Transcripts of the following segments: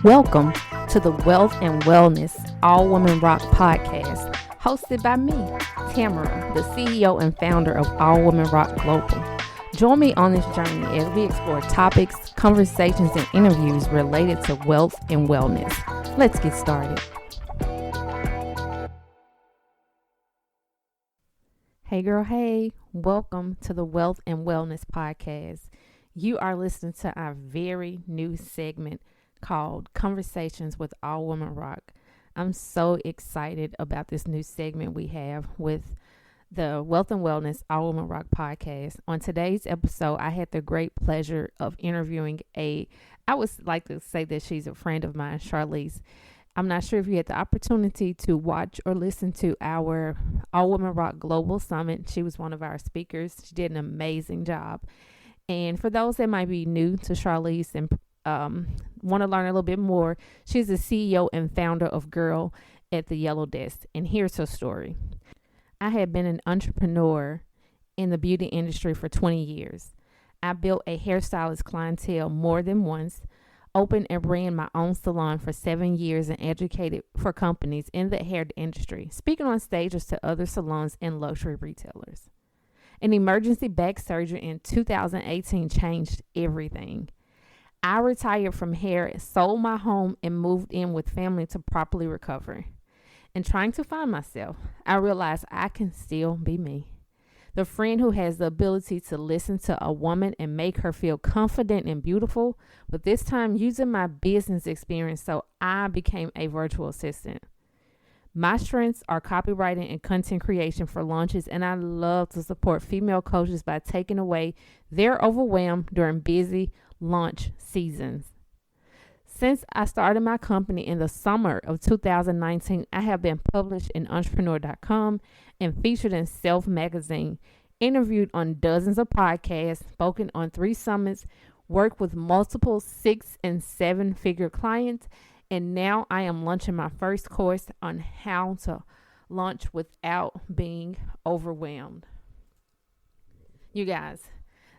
Welcome to the Wealth and Wellness All Women Rock podcast, hosted by me, Tamara, the CEO and founder of All Women Rock Global. Join me on this journey as we explore topics, conversations, and interviews related to wealth and wellness. Let's get started. Hey girl, hey, welcome to the Wealth and Wellness podcast. You are listening to our very new segment called Conversations with All Women Rock. I'm so excited about this new segment we have with the Wealth and Wellness All Women Rock podcast. On today's episode, I had the great pleasure of interviewing I would like to say that she's a friend of mine, Charlese. I'm not sure if you had the opportunity to watch or listen to our All Women Rock Global Summit. She was one of our speakers. She did an amazing job. And for those that might be new to Charlese and want to learn a little bit more, she's the CEO and founder of Girl at the Yellow Desk. And here's her story. I had been an entrepreneur in the beauty industry for 20 years. I built a hairstylist clientele more than once, opened and ran my own salon for 7 years, and educated for companies in the hair industry, speaking on stages to other salons and luxury retailers. An emergency back surgery in 2018 changed everything. I retired from hair, sold my home, and moved in with family to properly recover. And trying to find myself, I realized I can still be me. The friend who has the ability to listen to a woman and make her feel confident and beautiful, but this time using my business experience, so I became a virtual assistant. My strengths are copywriting and content creation for launches, and I love to support female coaches by taking away their overwhelm during busy launch seasons. Since I started my company in the summer of 2019, I have been published in entrepreneur.com and featured in Self magazine, interviewed on dozens of podcasts, spoken on 3 summits, worked with multiple 6 and 7 figure clients, and now I am launching my first course on how to launch without being overwhelmed. You guys,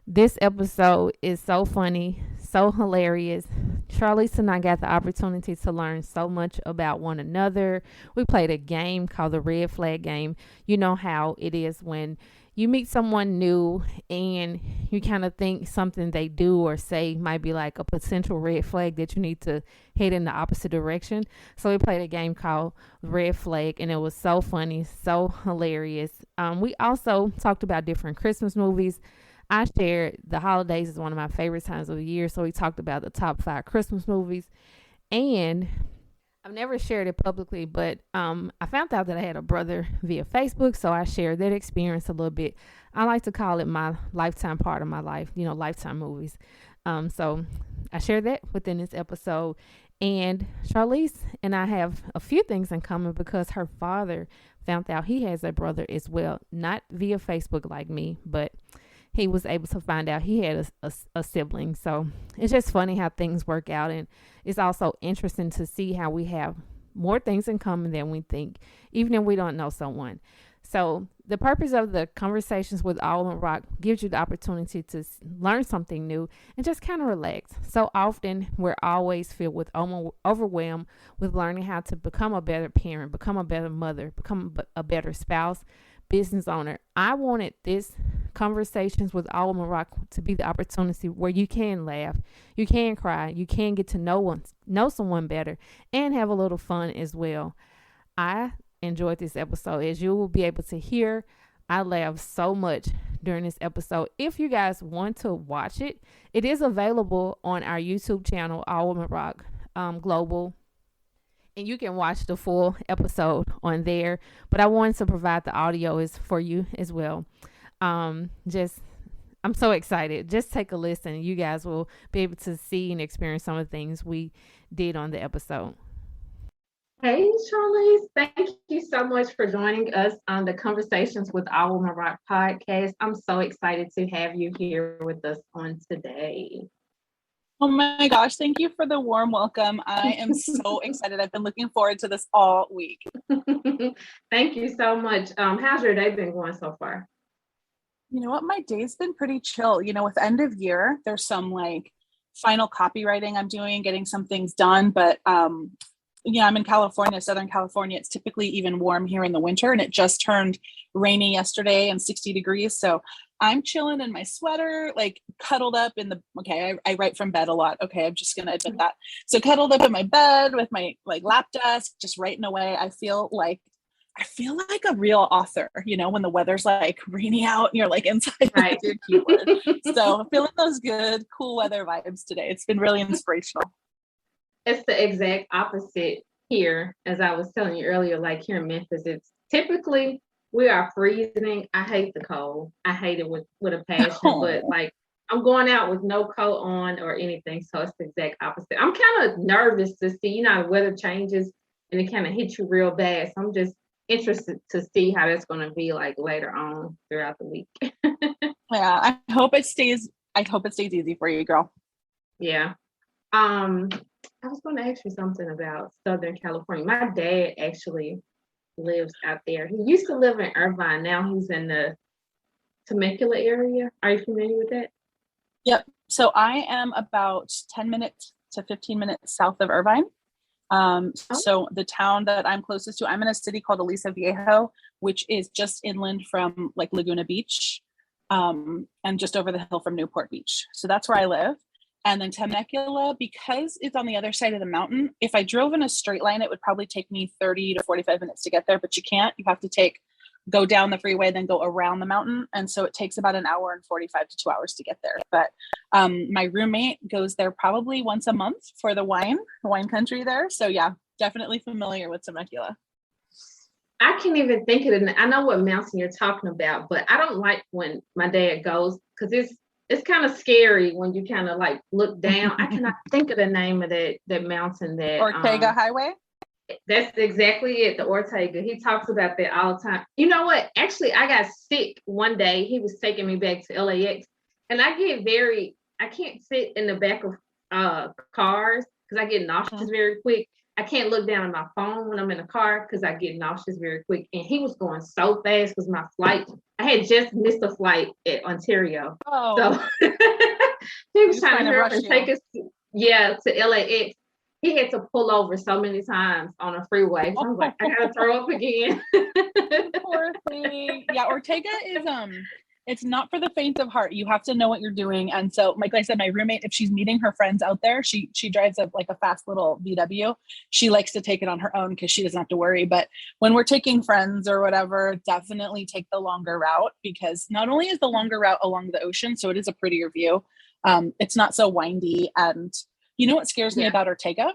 this episode is so funny, so hilarious. Charlese and I got the opportunity to learn so much about one another. We played a game called the red flag game. You know how it is when you meet someone new and you kind of think something they do or say might be like a potential red flag that you need to head in the opposite direction. So we played a game called Red Flag, and it was so funny, so hilarious. We also talked about different Christmas movies. I shared the holidays is one of my favorite times of the year, so we talked about the top 5 Christmas movies. And I've never shared it publicly, but I found out that I had a brother via Facebook, so I shared that experience a little bit. I like to call it my lifetime part of my life, lifetime movies. So I shared that within this episode. And Charlese and I have a few things in common because her father found out he has a brother as well, not via Facebook like me, but he was able to find out he had a sibling. So it's just funny how things work out. And it's also interesting to see how we have more things in common than we think, even if we don't know someone. So the purpose of the Conversations with All Women Rock gives you the opportunity to learn something new and just kind of relax. So often we're always filled with overwhelmed with learning how to become a better parent, become a better mother, become a better spouse, business owner. I wanted this Conversations with All Women Rock to be the opportunity where you can laugh, you can cry, you can get to know someone better, and have a little fun as well. I enjoyed this episode. As you will be able to hear, I laughed so much during this episode. If you guys want to watch it, it is available on our YouTube channel, All Women Rock Global. And you can watch the full episode on there. But I wanted to provide the audio for you as well. I'm so excited. Just take a listen. You guys will be able to see and experience some of the things we did on the episode. Hey, Charlese, thank you so much for joining us on the Conversations with All Women Rock podcast. I'm so excited to have you here with us on today. Oh my gosh, thank you for the warm welcome. I am so excited. I've been looking forward to this all week. Thank you so much. How's your day been going so far? You know what? My day's been pretty chill. With end of year, there's some final copywriting I'm doing, getting some things done. But yeah, I'm in California, Southern California. It's typically even warm here in the winter, and it just turned rainy yesterday and 60 degrees. So I'm chilling in my sweater, like cuddled up in the, I write from bed a lot. Okay. I'm just going to admit that. So cuddled up in my bed with my like lap desk, just writing away. I feel like a real author, you know, when the weather's like rainy out and you're like inside right. with your keyboard. So feeling those good, cool weather vibes today. It's been really inspirational. It's the exact opposite here. As I was telling you earlier, like here in Memphis, it's typically we are freezing. I hate the cold. I hate it with a passion, but like I'm going out with no coat on or anything. So it's the exact opposite. I'm kind of nervous to see, you know, the weather changes and it kind of hits you real bad. So I'm just interested to see how that's going to be like later on throughout the week. Yeah, I hope it stays easy for you, girl. Yeah. I was going to ask you something about Southern California. My dad actually lives out there. He used to live in Irvine. Now he's in the Temecula area. Are you familiar with that? Yep. So I am about 10 minutes to 15 minutes south of Irvine. So the town that I'm closest to, I'm in a city called Aliso Viejo, which is just inland from like Laguna Beach, and just over the hill from Newport Beach. So that's where I live. And then Temecula, because it's on the other side of the mountain, if I drove in a straight line, it would probably take me 30 to 45 minutes to get there, but you can't. You have to go down the freeway, then go around the mountain. And so it takes about an hour and 45 to 2 hours to get there. But my roommate goes there probably once a month for the wine country there. So yeah, definitely familiar with Temecula. I can't even think of it. I know what mountain you're talking about, but I don't like when my dad goes because it's kind of scary when you kind of like look down. I cannot think of the name of that mountain that Ortega Highway. That's exactly it, the Ortega. He talks about that all the time. You know what? Actually, I got sick one day. He was taking me back to LAX, and I can't sit in the back of cars because I get nauseous very quick. I can't look down at my phone when I'm in a car because I get nauseous very quick. And he was going so fast because my flight, I had just missed a flight at Ontario. Oh. So he was trying to hurry up and take us to LAX. He had to pull over so many times on a freeway. So I was like, I gotta throw up again. Poor thing. Yeah, Ortega is it's not for the faint of heart. You have to know what you're doing. And so, like I said, my roommate, if she's meeting her friends out there, she drives a fast little VW. She likes to take it on her own because she doesn't have to worry. But when we're taking friends or whatever, definitely take the longer route, because not only is the longer route along the ocean, so it is a prettier view. It's not so windy. And you know what scares me about Ortega?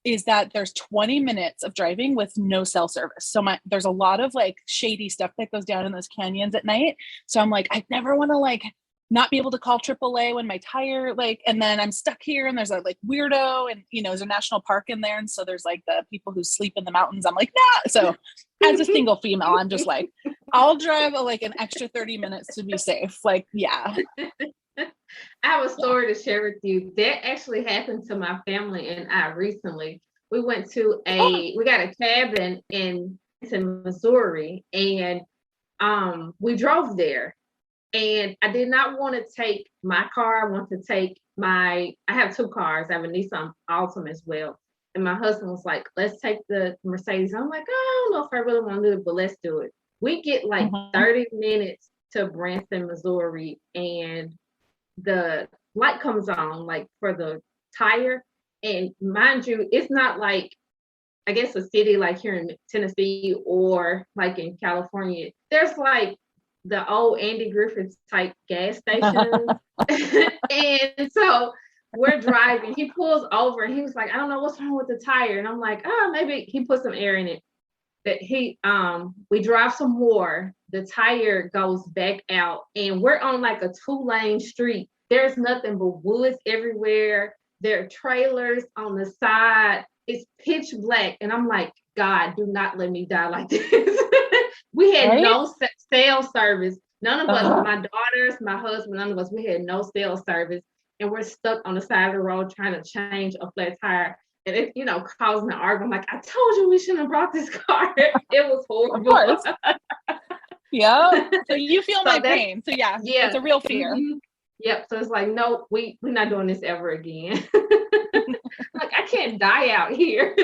Is that there's 20 minutes of driving with no cell service. So there's a lot of like shady stuff that goes down in those canyons at night. So I'm like, I never want to like not be able to call AAA when my tire and then I'm stuck here and there's a like weirdo and there's a national park in there. And so there's like the people who sleep in the mountains. I'm like, nah. So as a single female, I'm just like, I'll drive an extra 30 minutes to be safe. Like, yeah. I have a story to share with you. That actually happened to my family and I recently. We went to we got a cabin in Missouri, and we drove there. And I did not want to take my car. I want to take I have two cars. I have a Nissan Altima as well. And my husband was like, let's take the Mercedes. I'm like, I don't know if I really want to do it, but let's do it. We get 30 minutes to Branson, Missouri, and the light comes on for the tire, and mind you, it's not like I guess a city like here in Tennessee or like in California. There's like the old Andy Griffith type gas station. And so we're driving, he pulls over and he was like, I don't know what's wrong with the tire. And I'm like, oh, maybe he put some air in it. That we drive some more, the tire goes back out, and we're on like a 2-lane street. There's nothing but woods everywhere. There are trailers on the side. It's pitch black. And I'm like, God, do not let me die like this. We had no cell service. None of us, my daughters, my husband, none of us, we had no cell service. And we're stuck on the side of the road trying to change a flat tire. And it, causing an argument. I'm like, I told you we shouldn't have brought this car. It was horrible. Of course. Yeah. So you feel my pain. So yeah, it's a real fear. Mm-hmm. Yep. So it's like, no, we're not doing this ever again. Like, I can't die out here.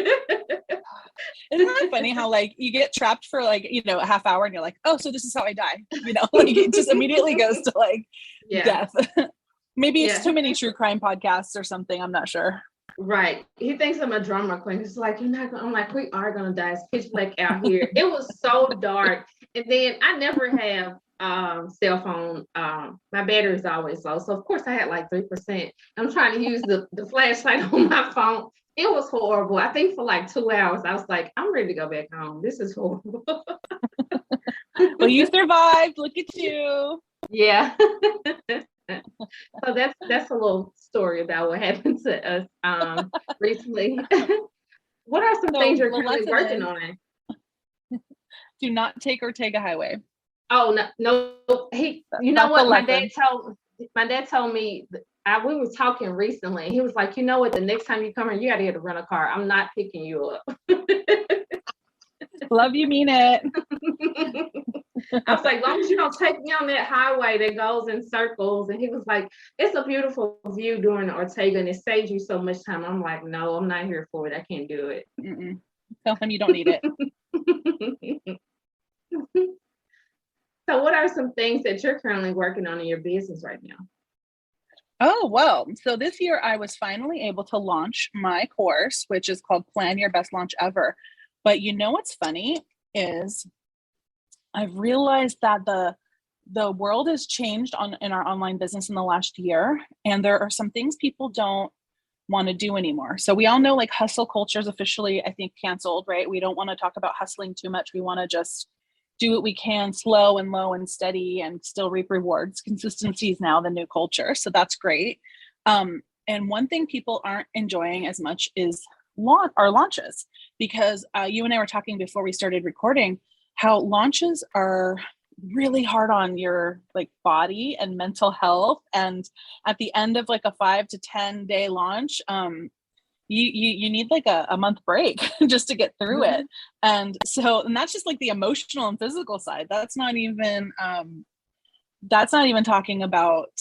Isn't that funny how like you get trapped for like, a half hour and you're like, oh, so this is how I die. Like it just immediately goes to like death. Maybe it's too many true crime podcasts or something. I'm not sure. Right. He thinks I'm a drama queen. He's like, you're not gonna, I'm like, we are gonna die. It's pitch black out here. It was so dark. And then I never have cell phone. My battery is always low. So of course I had like 3%. I'm trying to use the flashlight on my phone. It was horrible. I think for like 2 hours, I was like, I'm ready to go back home. This is horrible. Well, you survived. Look at you. Yeah. So that's a little story about what happened to us recently. What are some things you're currently working on? Do not take Ortega Highway. Oh no. You know what? My dad told me. We were talking recently. He was like, you know what? The next time you come here, you got to get to rent a car. I'm not picking you up. Love you, mean it. I was like, as long as you don't take me on that highway that goes in circles. And he was like, it's a beautiful view during the Ortega and it saves you so much time. I'm like, no, I'm not here for it. I can't do it. Tell him you don't need it. So what are some things that you're currently working on in your business right now? Oh, well, so this year I was finally able to launch my course, which is called Plan Your Best Launch Ever. But what's funny is I've realized that the world has changed in our online business in the last year. And there are some things people don't want to do anymore. So we all know like hustle culture is officially, I think, canceled, right? We don't want to talk about hustling too much. We want to just do what we can, slow and low and steady, and still reap rewards. Consistency is now the new culture. So that's great. And one thing people aren't enjoying as much is our launches, because you and I were talking before we started recording how launches are really hard on your like body and mental health. And at the end of like a 5 to 10 day launch, you need like a month break just to get through it. And that's just like the emotional and physical side. That's not even talking about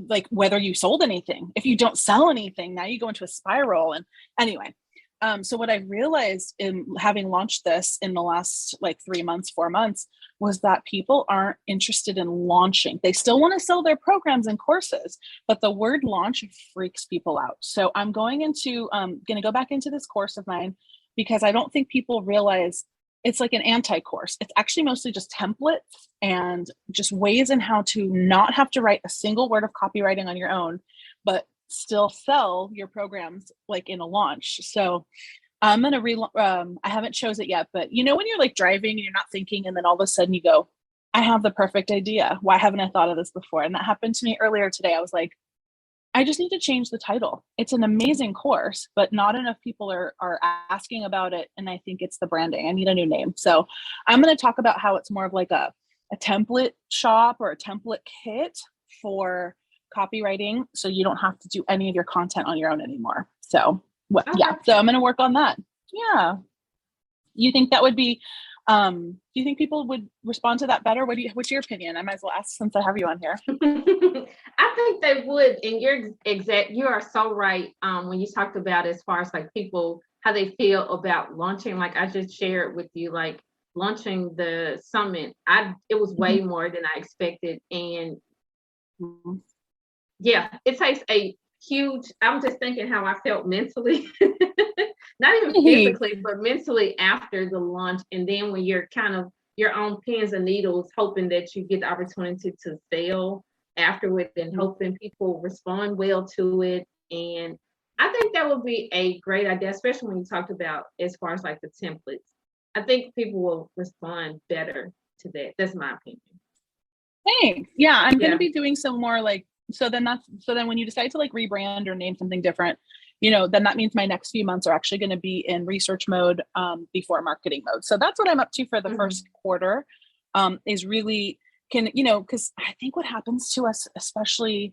like whether you sold anything. If you don't sell anything, now you go into a spiral. And anyway, so what I realized in having launched this in the last like 4 months was that people aren't interested in launching. They still want to sell their programs and courses, but the word launch freaks people out. So I'm going to go back into this course of mine because I don't think people realize it's like an anti-course. It's actually mostly just templates and just ways in how to not have to write a single word of copywriting on your own, but still sell your programs like in a launch. So I'm going to I haven't chose it yet, but when you're like driving and you're not thinking, and then all of a sudden you go, I have the perfect idea. Why haven't I thought of this before? And that happened to me earlier today. I was like, I just need to change the title. It's an amazing course, but not enough people are asking about it. And I think it's the branding. I need a new name. So I'm going to talk about how it's more of like a template shop or a template kit for copywriting, so you don't have to do any of your content on your own anymore. So so I'm going to work on that. Yeah. You think that would be, do you think people would respond to that better? What's your opinion? I might as well ask since I have you on here. I think they would. And you are so right. When you talked about as far as like people, how they feel about launching, like I just shared with you, like launching the summit, it was way more than I expected. And yeah, it takes a huge, I'm just thinking how I felt mentally, not even physically, but mentally after the launch. And then when you're kind of your own pins and needles, hoping that you get the opportunity to sell afterward and hoping people respond well to it. And I think that would be a great idea, especially when you talked about as far as like the templates. I think people will respond better to that. That's my opinion. Thanks. Yeah, I'm going to be doing some more like, so then when you decide to like rebrand or name something different, then that means my next few months are actually going to be in research mode before marketing mode. So that's what I'm up to for the first quarter, is really because I think what happens to us, especially,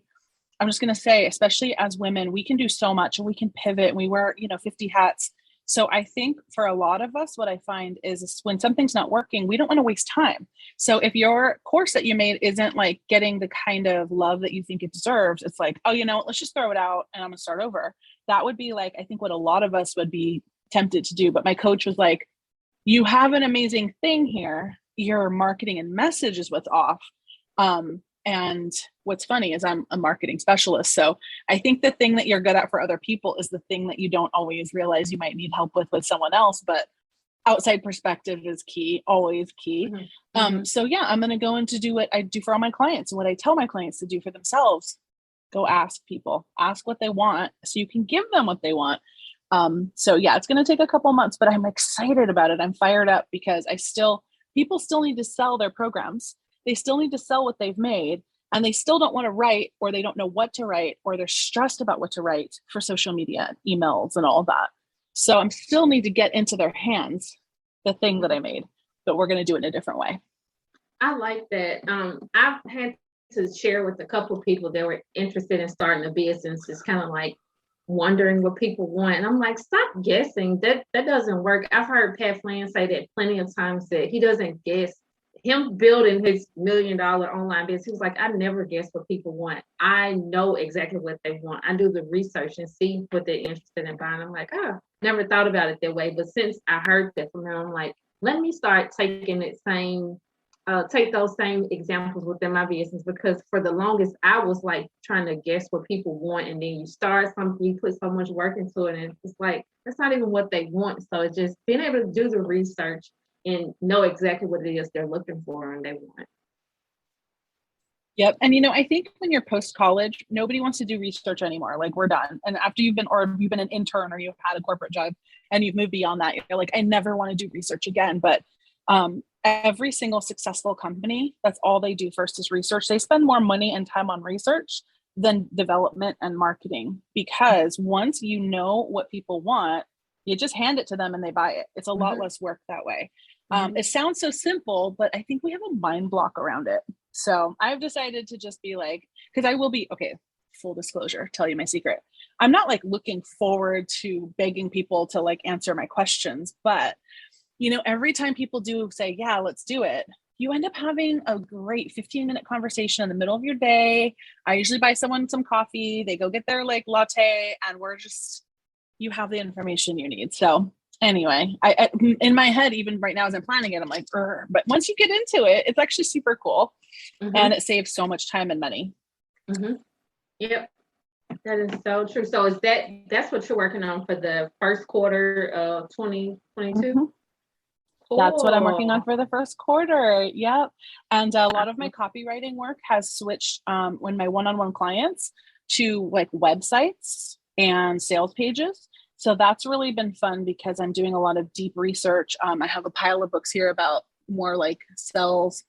I'm just going to say, especially as women, we can do so much and we can pivot and we wear, 50 hats. So I think for a lot of us, what I find is when something's not working, we don't want to waste time. So if your course that you made isn't like getting the kind of love that you think it deserves, it's like, oh, let's just throw it out and I'm gonna start over. That would be like, I think what a lot of us would be tempted to do. But my coach was like, you have an amazing thing here. Your marketing and message is what's off. And what's funny is I'm a marketing specialist. So I think the thing that you're good at for other people is the thing that you don't always realize you might need help with someone else. But outside perspective is key, always key. So yeah, I'm going to go into do what I do for all my clients and what I tell my clients to do for themselves. Go ask people, ask what they want so you can give them what they want. So yeah, it's going to take a couple months, but I'm excited about it. I'm fired up because people still need to sell their programs. They still need to sell what they've made, and they still don't want to write, or they don't know what to write, or they're stressed about what to write for social media, emails, and all that. So I still need to get into their hands the thing that I made, but we're going to do it in a different way. I like that. I've had to share with a couple of people that were interested in starting a business, just kind of like wondering what people want. And I'm like, stop guessing. That doesn't work. I've heard Pat Flynn say that plenty of times, that he doesn't guess. Him building his $1 million online business, he was like, I never guess what people want. I know exactly what they want. I do the research and see what they're interested in buying. I'm like, never thought about it that way. But since I heard that from him, I'm like, let me start taking take those same examples within my business, because for the longest I was like trying to guess what people want, and then you start something, you put so much work into it, and it's like that's not even what they want. So it's just being able to do the research and know exactly what it is they're looking for and they want. Yep. And I think when you're post-college, nobody wants to do research anymore. Like, we're done. And after you've been an intern, or you've had a corporate job and you've moved beyond that, you're like, I never want to do research again. But every single successful company, that's all they do first is research. They spend more money and time on research than development and marketing, because once you know what people want, you just hand it to them and they buy it. It's a lot less work that way. It sounds so simple, but I think we have a mind block around it. So I've decided to just be like, because I will be, okay, full disclosure, tell you my secret. I'm not like looking forward to begging people to like answer my questions, but every time people do say, yeah, let's do it, you end up having a great 15-minute conversation in the middle of your day. I usually buy someone some coffee, they go get their like latte, and you have the information you need. So anyway, I in my head, even right now as I'm planning it, I'm like, but once you get into it, it's actually super cool. And it saves so much time and money. Yep. That is so true. So that's what you're working on for the first quarter of 2022? Cool. That's what I'm working on for the first quarter. Yep. And a lot of my copywriting work has switched when my one-on-one clients to like websites and sales pages. So that's really been fun because I'm doing a lot of deep research. I have a pile of books here about more like sales,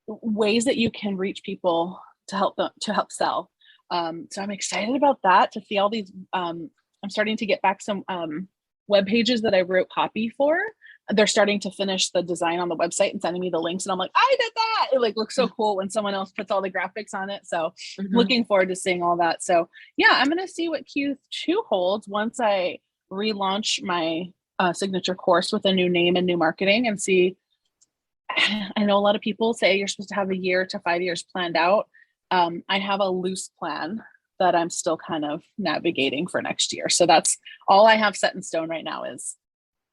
ways that you can reach people to help sell. So I'm excited about that, to see all these. I'm starting to get back some web pages that I wrote copy for. They're starting to finish the design on the website and sending me the links. And I'm like, I did that. It like looks so cool when someone else puts all the graphics on it. So looking forward to seeing all that. So yeah, I'm going to see what Q2 holds once I relaunch my signature course with a new name and new marketing, and see. I know a lot of people say you're supposed to have 1 year to 5 years planned out. I have a loose plan that I'm still kind of navigating for next year. So that's all I have set in stone right now, is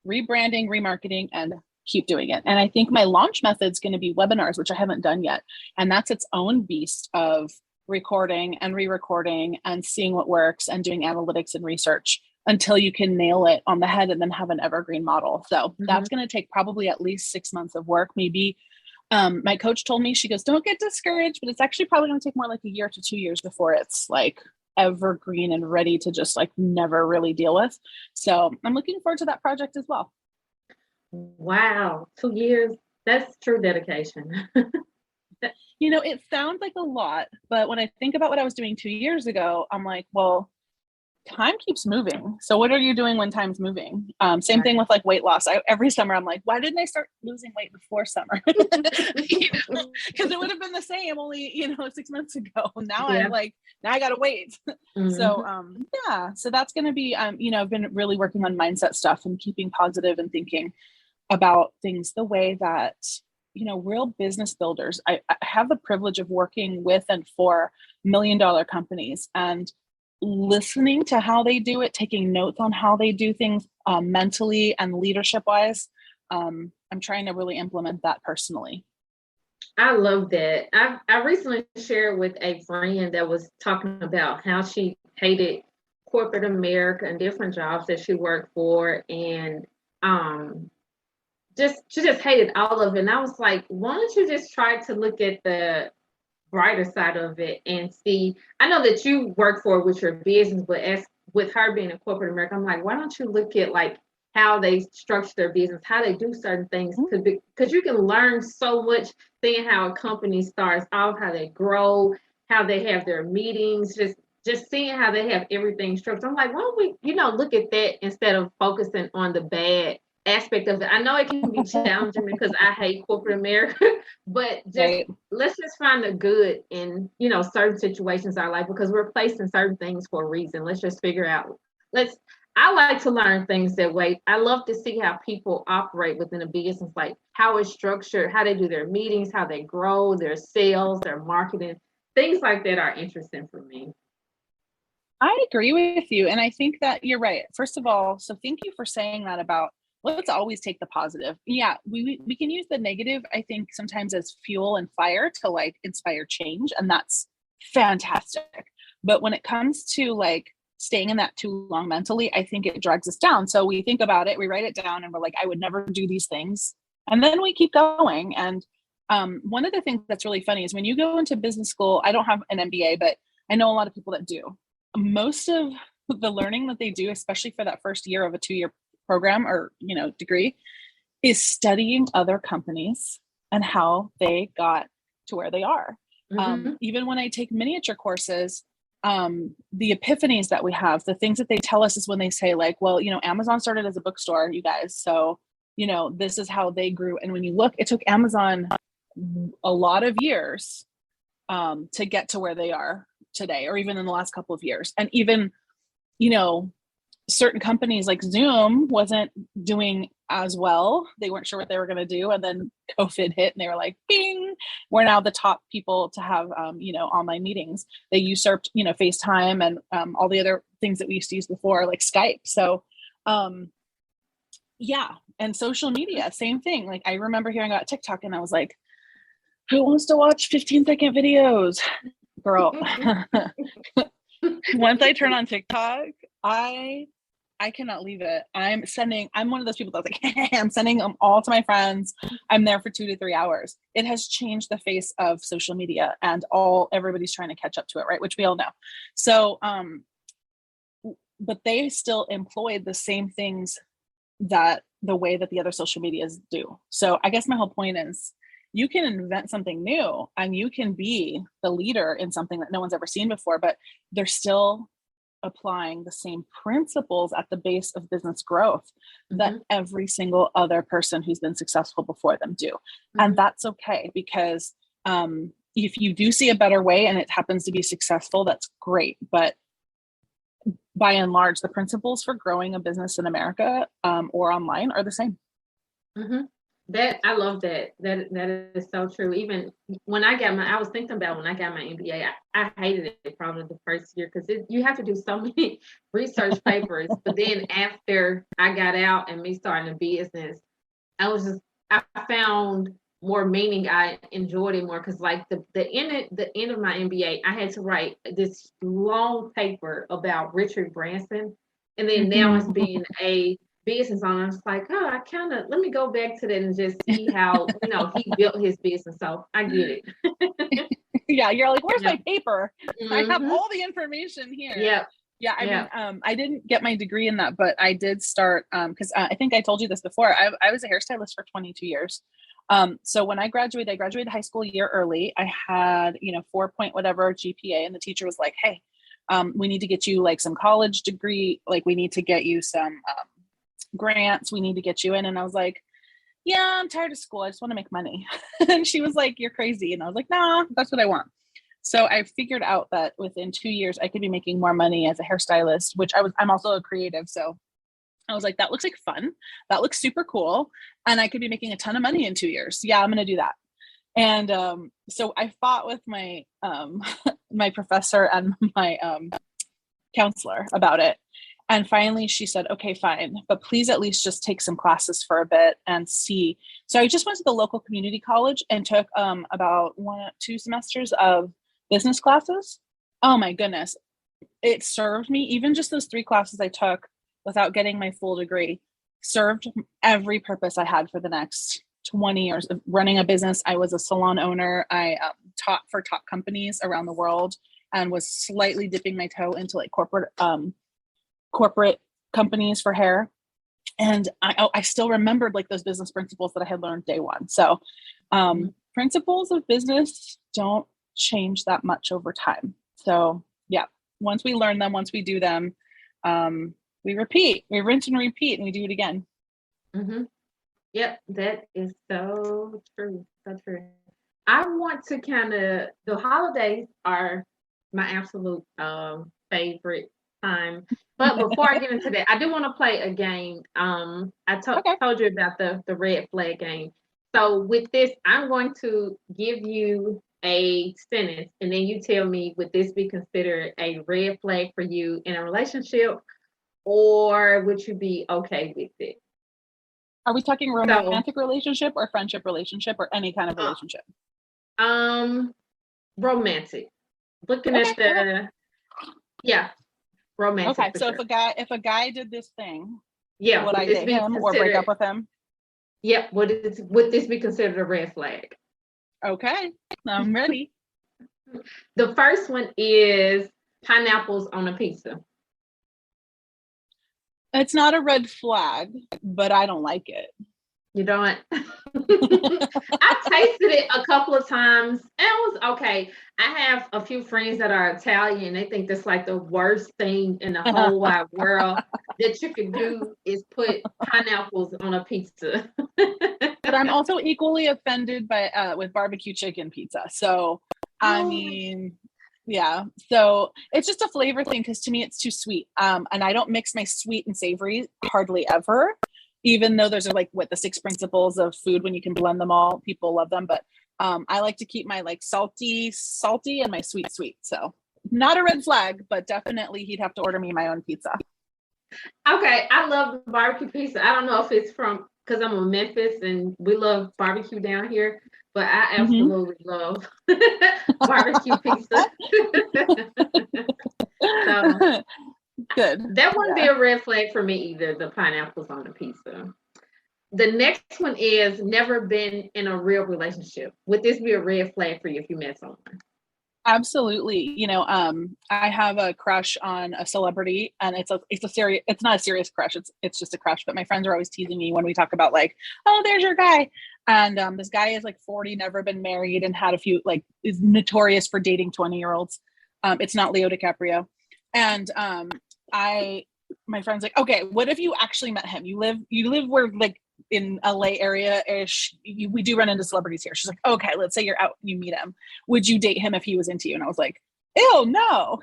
rebranding, remarketing, and keep doing it. And I think my launch method is going to be webinars, which I haven't done yet. And that's its own beast of recording and re-recording and seeing what works and doing analytics and research until you can nail it on the head and then have an evergreen model. So that's going to take probably at least 6 months of work, maybe. My coach told me, she goes, don't get discouraged, but it's actually probably going to take more like 1 year to 2 years before it's like evergreen and ready to just like never really deal with. So I'm looking forward to that project as well. Wow. 2 years. That's true dedication. It sounds like a lot, but when I think about what I was doing 2 years ago, I'm like, well, time keeps moving. So what are you doing when time's moving? Same Right. thing with like weight loss. Every summer I'm like, why didn't I start losing weight before summer? Because it would have been the same only, 6 months ago. Now Yeah. I'm like, now I gotta wait. So so that's gonna be I've been really working on mindset stuff and keeping positive and thinking about things the way that real business builders. I have the privilege of working with and for $1 million companies, and listening to how they do it, taking notes on how they do things mentally and leadership wise. I'm trying to really implement that personally. I love that. I recently shared with a friend that was talking about how she hated corporate America and different jobs that she worked for, and she just hated all of it. And I was like, why don't you just try to look at the brighter side of it and see? I know that you work for it with your business, but as with her being in corporate America, I'm like, why don't you look at like how they structure their business, how they do certain things? Because you can learn so much seeing how a company starts off, how they grow, how they have their meetings, just seeing how they have everything structured. I'm like, why don't we, look at that instead of focusing on the bad aspect of it. I know it can be challenging because I hate corporate America, but let's just find the good in, certain situations in our life, because we're placed in certain things for a reason. Let's just figure out, I like to learn things that way. I love to see how people operate within a business, like how it's structured, how they do their meetings, how they grow, their sales, their marketing, things like that are interesting for me. I agree with you. And I think that you're right. First of all, so thank you for saying that about, let's always take the positive. Yeah, we can use the negative, I think, sometimes as fuel and fire to like inspire change. And that's fantastic. But when it comes to like staying in that too long mentally, I think it drags us down. So we think about it, we write it down, and we're like, I would never do these things. And then we keep going. And one of the things that's really funny is when you go into business school, I don't have an MBA, but I know a lot of people that do. Most of the learning that they do, especially for that first year of a 2-year program or degree, is studying other companies and how they got to where they are. Even when I take miniature courses, the epiphanies that we have, the things that they tell us is when they say like, well, Amazon started as a bookstore, you guys, so this is how they grew. And when you look, it took Amazon a lot of years to get to where they are today, or even in the last couple of years. And even certain companies like Zoom wasn't doing as well. They weren't sure what they were going to do. And then COVID hit and they were like, bing, we're now the top people to have, online meetings. They usurped, FaceTime and all the other things that we used to use before, like Skype. So, yeah. And social media, same thing. Like I remember hearing about TikTok and I was like, who wants to watch 15-second videos? Girl. Once I turn on TikTok, I cannot leave it. I'm one of those people that's like, hey, I'm sending them all to my friends. I'm there for 2 to 3 hours. It has changed the face of social media, and everybody's trying to catch up to it, right? Which we all know. So, but they still employed the same things that the way that the other social medias do. So I guess my whole point is, you can invent something new and you can be the leader in something that no one's ever seen before, but they're still applying the same principles at the base of business growth that every single other person who's been successful before them do. And that's okay, because if you do see a better way and it happens to be successful, that's great. But by and large, the principles for growing a business in America or online are the same. That I love that. That is so true. Even when I was thinking about when I got my MBA, I hated it probably the first year because you have to do so many research papers. But then after I got out and me starting a business, I found more meaning. I enjoyed it more because like the end of my MBA, I had to write this long paper about Richard Branson, and then now it's being a business owner. I was like, oh, let me go back to that and just see how he built his business. So I get it. Yeah, you're like, where's my paper? I have all the information here. Yeah. I mean, I didn't get my degree in that, but I did start because I think I told you this before. I was a hairstylist for 22 years. So when I graduated high school a year early. I had 4 point whatever GPA, and the teacher was like, hey, We need to get you like some college degree. Like we need to get you some grants. We need to get you in. And I was like, yeah, I'm tired of school. I just want to make money. And she was like, you're crazy. And I was like, nah, that's what I want. So I figured out that within 2 years, I could be making more money as a hairstylist, which I'm also a creative. So I was like, that looks like fun. That looks super cool. And I could be making a ton of money in 2 years. Yeah, I'm going to do that. And so I fought with my my professor and my counselor about it. And finally she said, okay, fine, but please at least just take some classes for a bit and see. So I just went to the local community college and took about 1-2 semesters of business classes. Oh my goodness. It served me. Even just those 3 classes I took without getting my full degree served every purpose I had for the next 20 years of running a business. I was a salon owner. I taught for top companies around the world and was slightly dipping my toe into like corporate companies for hair. And I still remembered like those business principles that I had learned day one. So principles of business don't change that much over time. So yeah, once we learn them, once we do them, we repeat, we rinse and repeat, and we do it again. Mm-hmm. Yep, that is so true. So true. I want to the holidays are my absolute favorite time. But before I get into that, I do want to play a game. I told you about the red flag game. So with this, I'm going to give you a sentence, and then you tell me, would this be considered a red flag for you in a relationship, or would you be okay with it? Are we talking romantic relationship or friendship relationship or any kind of relationship? Romantic. Looking at romantic. Okay, so sure. if a guy did this thing, would I date him or break up with him? Yep. Would this be considered a red flag? Okay, I'm ready. The first one is pineapples on a pizza. It's not a red flag, but I don't like it. You don't? I tasted it a couple of times and it was okay. I have a few friends that are Italian. They think that's like the worst thing in the whole wide world that you could do is put pineapples on a pizza. But I'm also equally offended by with barbecue chicken pizza. So I mean, yeah. So it's just a flavor thing because to me it's too sweet. And I don't mix my sweet and savory hardly ever. Even though those are like the 6 principles of food when you can blend them all, people love them. But I like to keep my like salty and my sweet. So not a red flag, but definitely he'd have to order me my own pizza. Okay, I love barbecue pizza. I don't know if it's because I'm in Memphis and we love barbecue down here, but I absolutely love barbecue pizza. So good. That wouldn't be a red flag for me either, the pineapples on the pizza. The next one is never been in a real relationship. Would this be a red flag for you if you met someone? Absolutely. You know, I have a crush on a celebrity, and it's not a serious crush. It's just a crush. But my friends are always teasing me when we talk about like, oh, there's your guy. And this guy is like 40, never been married, and had a few is notorious for dating 20-year-olds. It's not Leo DiCaprio. And my friend's like, okay, what if you actually met him? You live where like in LA area ish. We do run into celebrities here. She's like, okay, let's say you're out and you meet him. Would you date him if he was into you? And I was like, ew, no.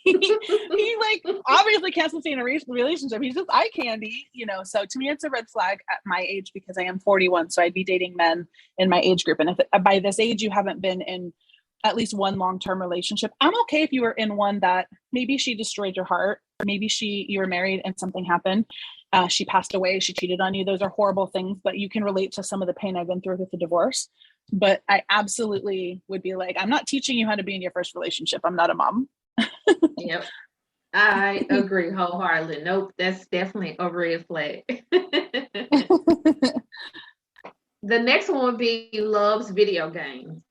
he like obviously can't sustain a relationship. He's just eye candy, you know. So to me, it's a red flag at my age because I am 41. So I'd be dating men in my age group. And if by this age you haven't been in at least one long-term relationship, I'm okay if you were in one that maybe she destroyed your heart. Maybe you were married and something happened. She passed away. She cheated on you. Those are horrible things, but you can relate to some of the pain I've been through with the divorce. But I absolutely would be like, I'm not teaching you how to be in your first relationship. I'm not a mom. Yep. I agree wholeheartedly. Nope, that's definitely a red flag. The next one would be loves video games.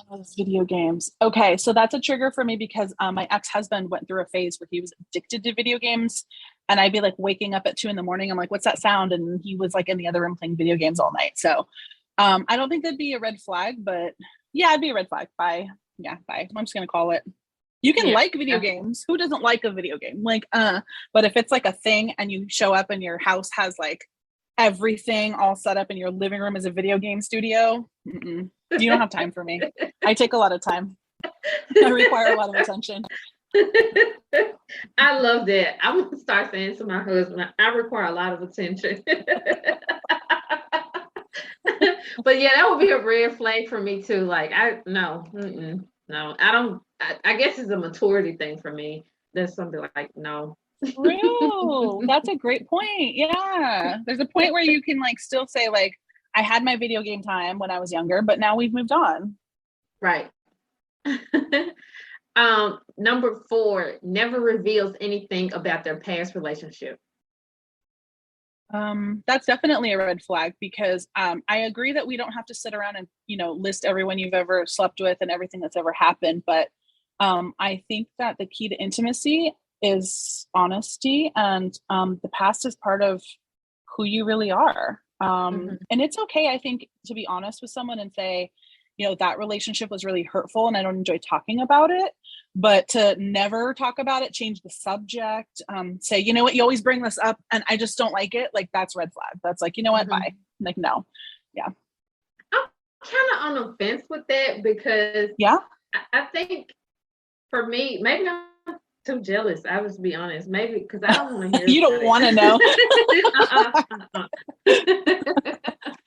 Loves video games. Okay, so that's a trigger for me because my ex-husband went through a phase where he was addicted to video games, and I'd be like waking up at 2 a.m. I'm like, what's that sound? And he was like in the other room playing video games all night. So I don't think that'd be a red flag, but yeah, it'd be a red flag. Bye. I'm just gonna call it. You can like video games. Who doesn't like a video game? Like, but if it's like a thing and you show up and your house has like everything all set up in your living room as a video game studio, you don't have time for me. I take a lot of time. I require a lot of attention. I love that. I'm gonna start saying to my husband, I require a lot of attention. But yeah, that would be a red flag for me too. Like, no, I don't. I guess it's a maturity thing for me. There's something like no. Real. That's a great point. Yeah, there's a point where you can like still say like, I had my video game time when I was younger, but now we've moved on. Right. Number 4, never reveals anything about their past relationship. That's definitely a red flag because I agree that we don't have to sit around and, list everyone you've ever slept with and everything that's ever happened. But I think that the key to intimacy is honesty, and the past is part of who you really are. And it's okay, I think, to be honest with someone and say, that relationship was really hurtful and I don't enjoy talking about it, but to never talk about it, change the subject, say, you know what, you always bring this up and I just don't like it. Like, that's red flag. That's like, you know what, bye. Like, no. Yeah. I'm kind of on the fence with that because I think for me, maybe I'm too jealous. I was be honest, maybe because I don't want to hear. You don't want to know.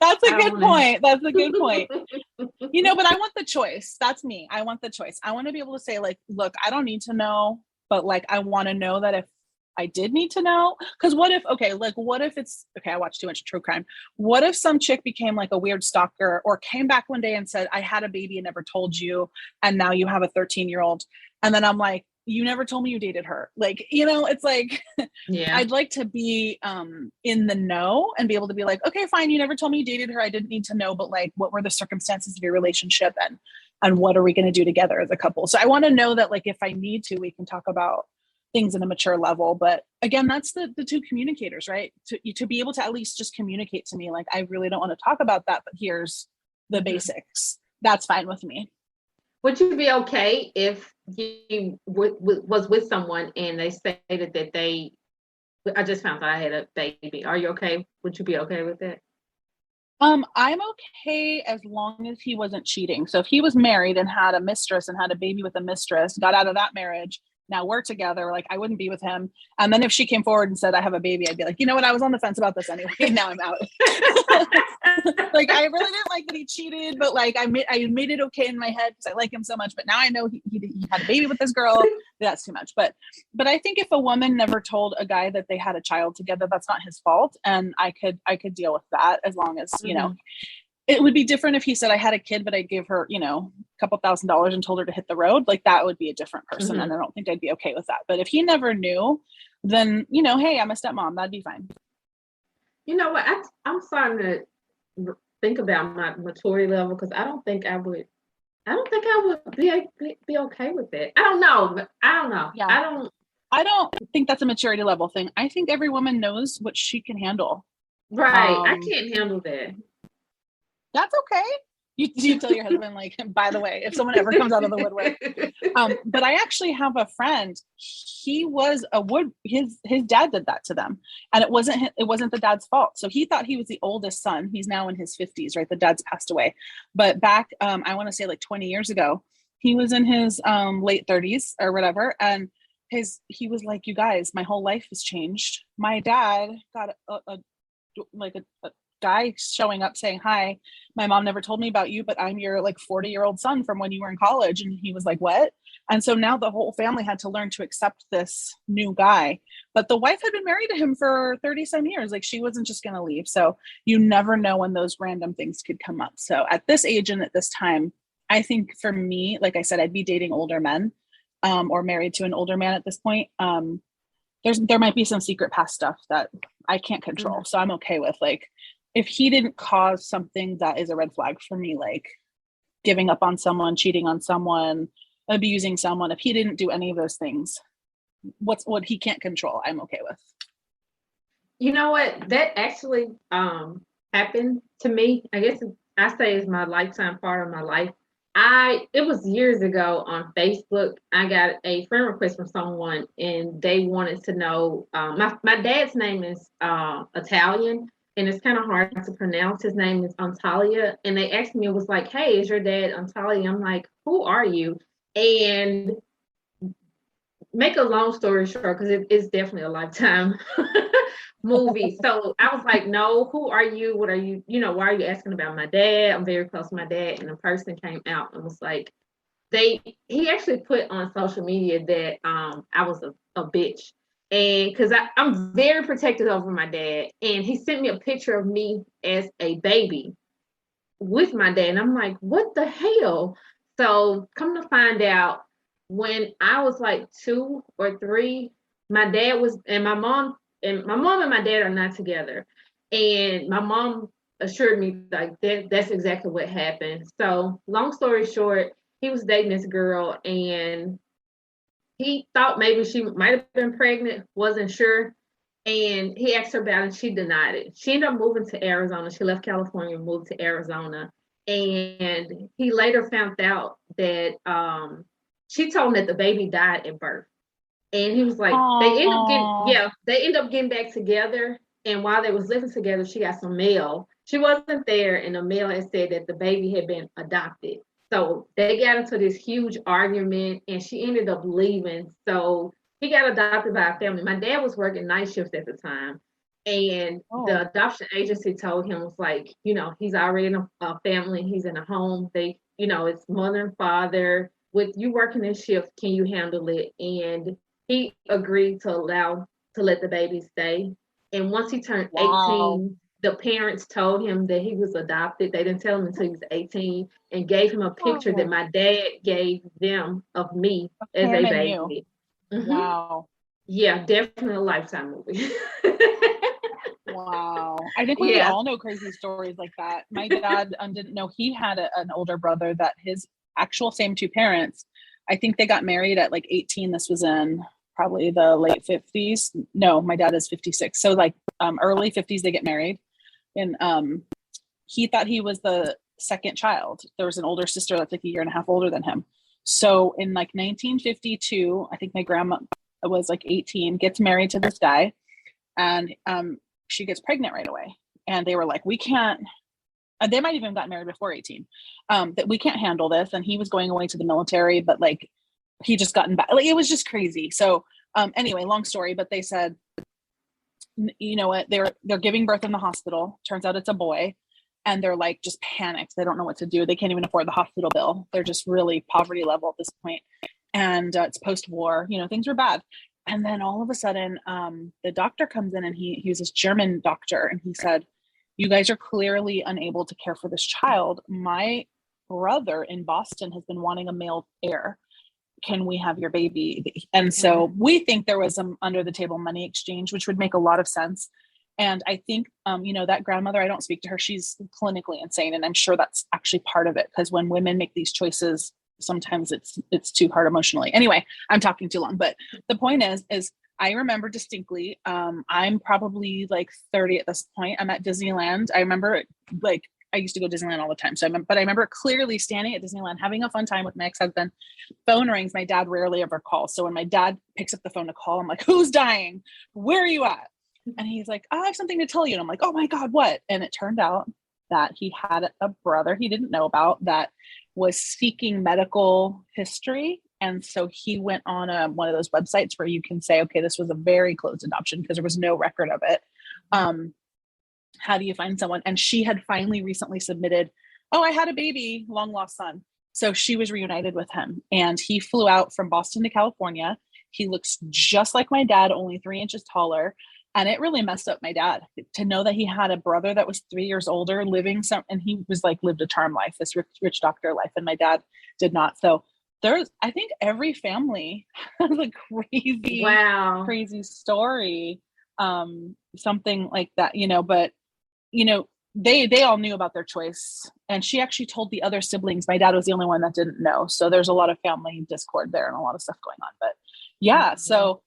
That's a good point. That's a good point. But I want the choice. That's me. I want the choice. I want to be able to say like, look, I don't need to know, but like, I want to know that if I did need to know, because what if it's, I watch too much true crime. What if some chick became like a weird stalker or came back one day and said, I had a baby and never told you. And now you have a 13-year-old. And then I'm like, you never told me you dated her. Like, it's like, I'd like to be in the know and be able to be like, okay, fine. You never told me you dated her. I didn't need to know, but like, what were the circumstances of your relationship and what are we going to do together as a couple? So I want to know that like, if I need to, we can talk about things in a mature level. But again, that's the two communicators, right? To be able to at least just communicate to me, like, I really don't want to talk about that, but here's the basics. That's fine with me. Would you be okay if you was with someone and they stated that I just found out I had a baby? Are you okay? Would you be okay with that? I'm okay as long as he wasn't cheating. So if he was married and had a mistress and had a baby with a mistress, got out of that marriage, now we're together, like, I wouldn't be with him. And then if she came forward and said, I have a baby, I'd be like, you know what? I was on the fence about this anyway. Now I'm out. Like, I really didn't like that he cheated, but like, I made it okay in my head because I like him so much. But now I know he had a baby with this girl. That's too much. But I think if a woman never told a guy that they had a child together, that's not his fault. And I could deal with that as long as, it would be different if he said I had a kid, but I gave her, a couple $1,000s and told her to hit the road. Like, that would be a different person. And I don't think I'd be okay with that. But if he never knew, then, hey, I'm a stepmom. That'd be fine. You know what? I'm starting to think about my maturity level because I don't think I would be okay with it. I don't know. Yeah. I don't think that's a maturity level thing. I think every woman knows what she can handle. Right. I can't handle that. That's okay. You tell your husband, like, by the way, if someone ever comes out of the woodwork. But I actually have a friend. He was his dad did that to them, and it wasn't the dad's fault. So he thought he was the oldest son. He's now in his 50s, right? The dad's passed away. But back, I want to say like 20 years ago, he was in his late 30s or whatever, and he was like, you guys, my whole life has changed. My dad got a guy showing up saying, hi, my mom never told me about you, but I'm your like 40-year-old son from when you were in college. And he was like, what? And so now the whole family had to learn to accept this new guy, but the wife had been married to him for 30 some years. Like, she wasn't just going to leave. So you never know when those random things could come up. So at this age and at this time, I think for me, like I said, I'd be dating older men, or married to an older man at this point. There might be some secret past stuff that I can't control. So I'm okay with, like, if he didn't cause something that is a red flag for me, like giving up on someone, cheating on someone, abusing someone, if he didn't do any of those things, what he can't control, I'm okay with. You know what? That actually happened to me. I guess I say it's my lifetime part of my life. it was years ago on Facebook. I got a friend request from someone, and they wanted to know. My dad's name is Italian, and it's kind of hard to pronounce. His name is Antalya, and they asked me, it was like, "Hey, is your dad Antalya?" I'm like, "Who are you?" And make a long story short, because it is definitely a Lifetime movie. So I was like, no, who are you? What are you? Why are you asking about my dad? I'm very close to my dad. And a person came out and was like, he actually put on social media that I was a bitch. And because I'm very protective over my dad. And he sent me a picture of me as a baby with my dad. And I'm like, what the hell? So come to find out, when I was like 2 or 3, my dad was, and my mom and my dad are not together. And my mom assured me like that's exactly what happened. So long story short, he was dating this girl, and he thought maybe she might have been pregnant, wasn't sure. And he asked her about it, and she denied it. She ended up moving to Arizona. She left California and moved to Arizona. And he later found out that she told him that the baby died at birth. And he was like, they end up getting back together. And while they was living together, she got some mail. She wasn't there, and the mail had said that the baby had been adopted. So they got into this huge argument, and she ended up leaving. So he got adopted by a family. My dad was working night shifts at the time. And the adoption agency told him, was like, he's already in a family. He's in a home. It's mother and father. With you working this shift, can you handle it? And he agreed to let the baby stay. And once he turned 18, the parents told him that he was adopted. They didn't tell him until he was 18, and gave him a picture that my dad gave them of me as a baby. Mm-hmm. Wow. Yeah, definitely a Lifetime movie. Wow. I think we all know crazy stories like that. My dad didn't know he had an older brother that his actual same two parents, I think they got married at like 18. This was in probably the late 50s. No, my dad is 56. So like early 50s, they get married. And he thought he was the second child. There was an older sister that's like a year and a half older than him. So in like 1952, I think my grandma was like 18, gets married to this guy, and she gets pregnant right away. And they were like, we can't, they might even got married before 18, that we can't handle this. And he was going away to the military, but like he just gotten back. Like it was just crazy. So anyway, long story, but they said, you know what, they're giving birth in the hospital. Turns out it's a boy. And they're like just panicked. They don't know what to do. They can't even afford the hospital bill. They're just really poverty level at this point. And it's post-war, things were bad. And then all of a sudden, the doctor comes in, and he was this German doctor. And he said, you guys are clearly unable to care for this child. My brother in Boston has been wanting a male heir. Can we have your baby? And so we think there was some under the table money exchange, which would make a lot of sense. And I think, that grandmother, I don't speak to her. She's clinically insane. And I'm sure that's actually part of it, because when women make these choices, sometimes it's too hard emotionally. Anyway, I'm talking too long, but the point is I remember distinctly, I'm probably like 30 at this point. I'm at Disneyland. I remember like, I used to go to Disneyland all the time. But I remember clearly standing at Disneyland, having a fun time with my ex-husband. Phone rings. My dad rarely ever calls. So when my dad picks up the phone to call, I'm like, who's dying? Where are you at? And he's like, I have something to tell you. And I'm like, oh my God, what? And it turned out that he had a brother he didn't know about that was seeking medical history. And so he went on one of those websites where you can say, okay, this was a very close adoption because there was no record of it. How do you find someone? And she had finally recently submitted, oh, I had a baby, long lost son. So she was reunited with him, and he flew out from Boston to California. He looks just like my dad, only 3 inches taller. And it really messed up my dad to know that he had a brother that was 3 years older and he was like lived a charm life, this rich doctor life. And my dad did not. So I think every family has a crazy story. Something like that, but they all knew about their choice. And she actually told the other siblings. My dad was the only one that didn't know. So there's a lot of family discord there and a lot of stuff going on, but yeah. So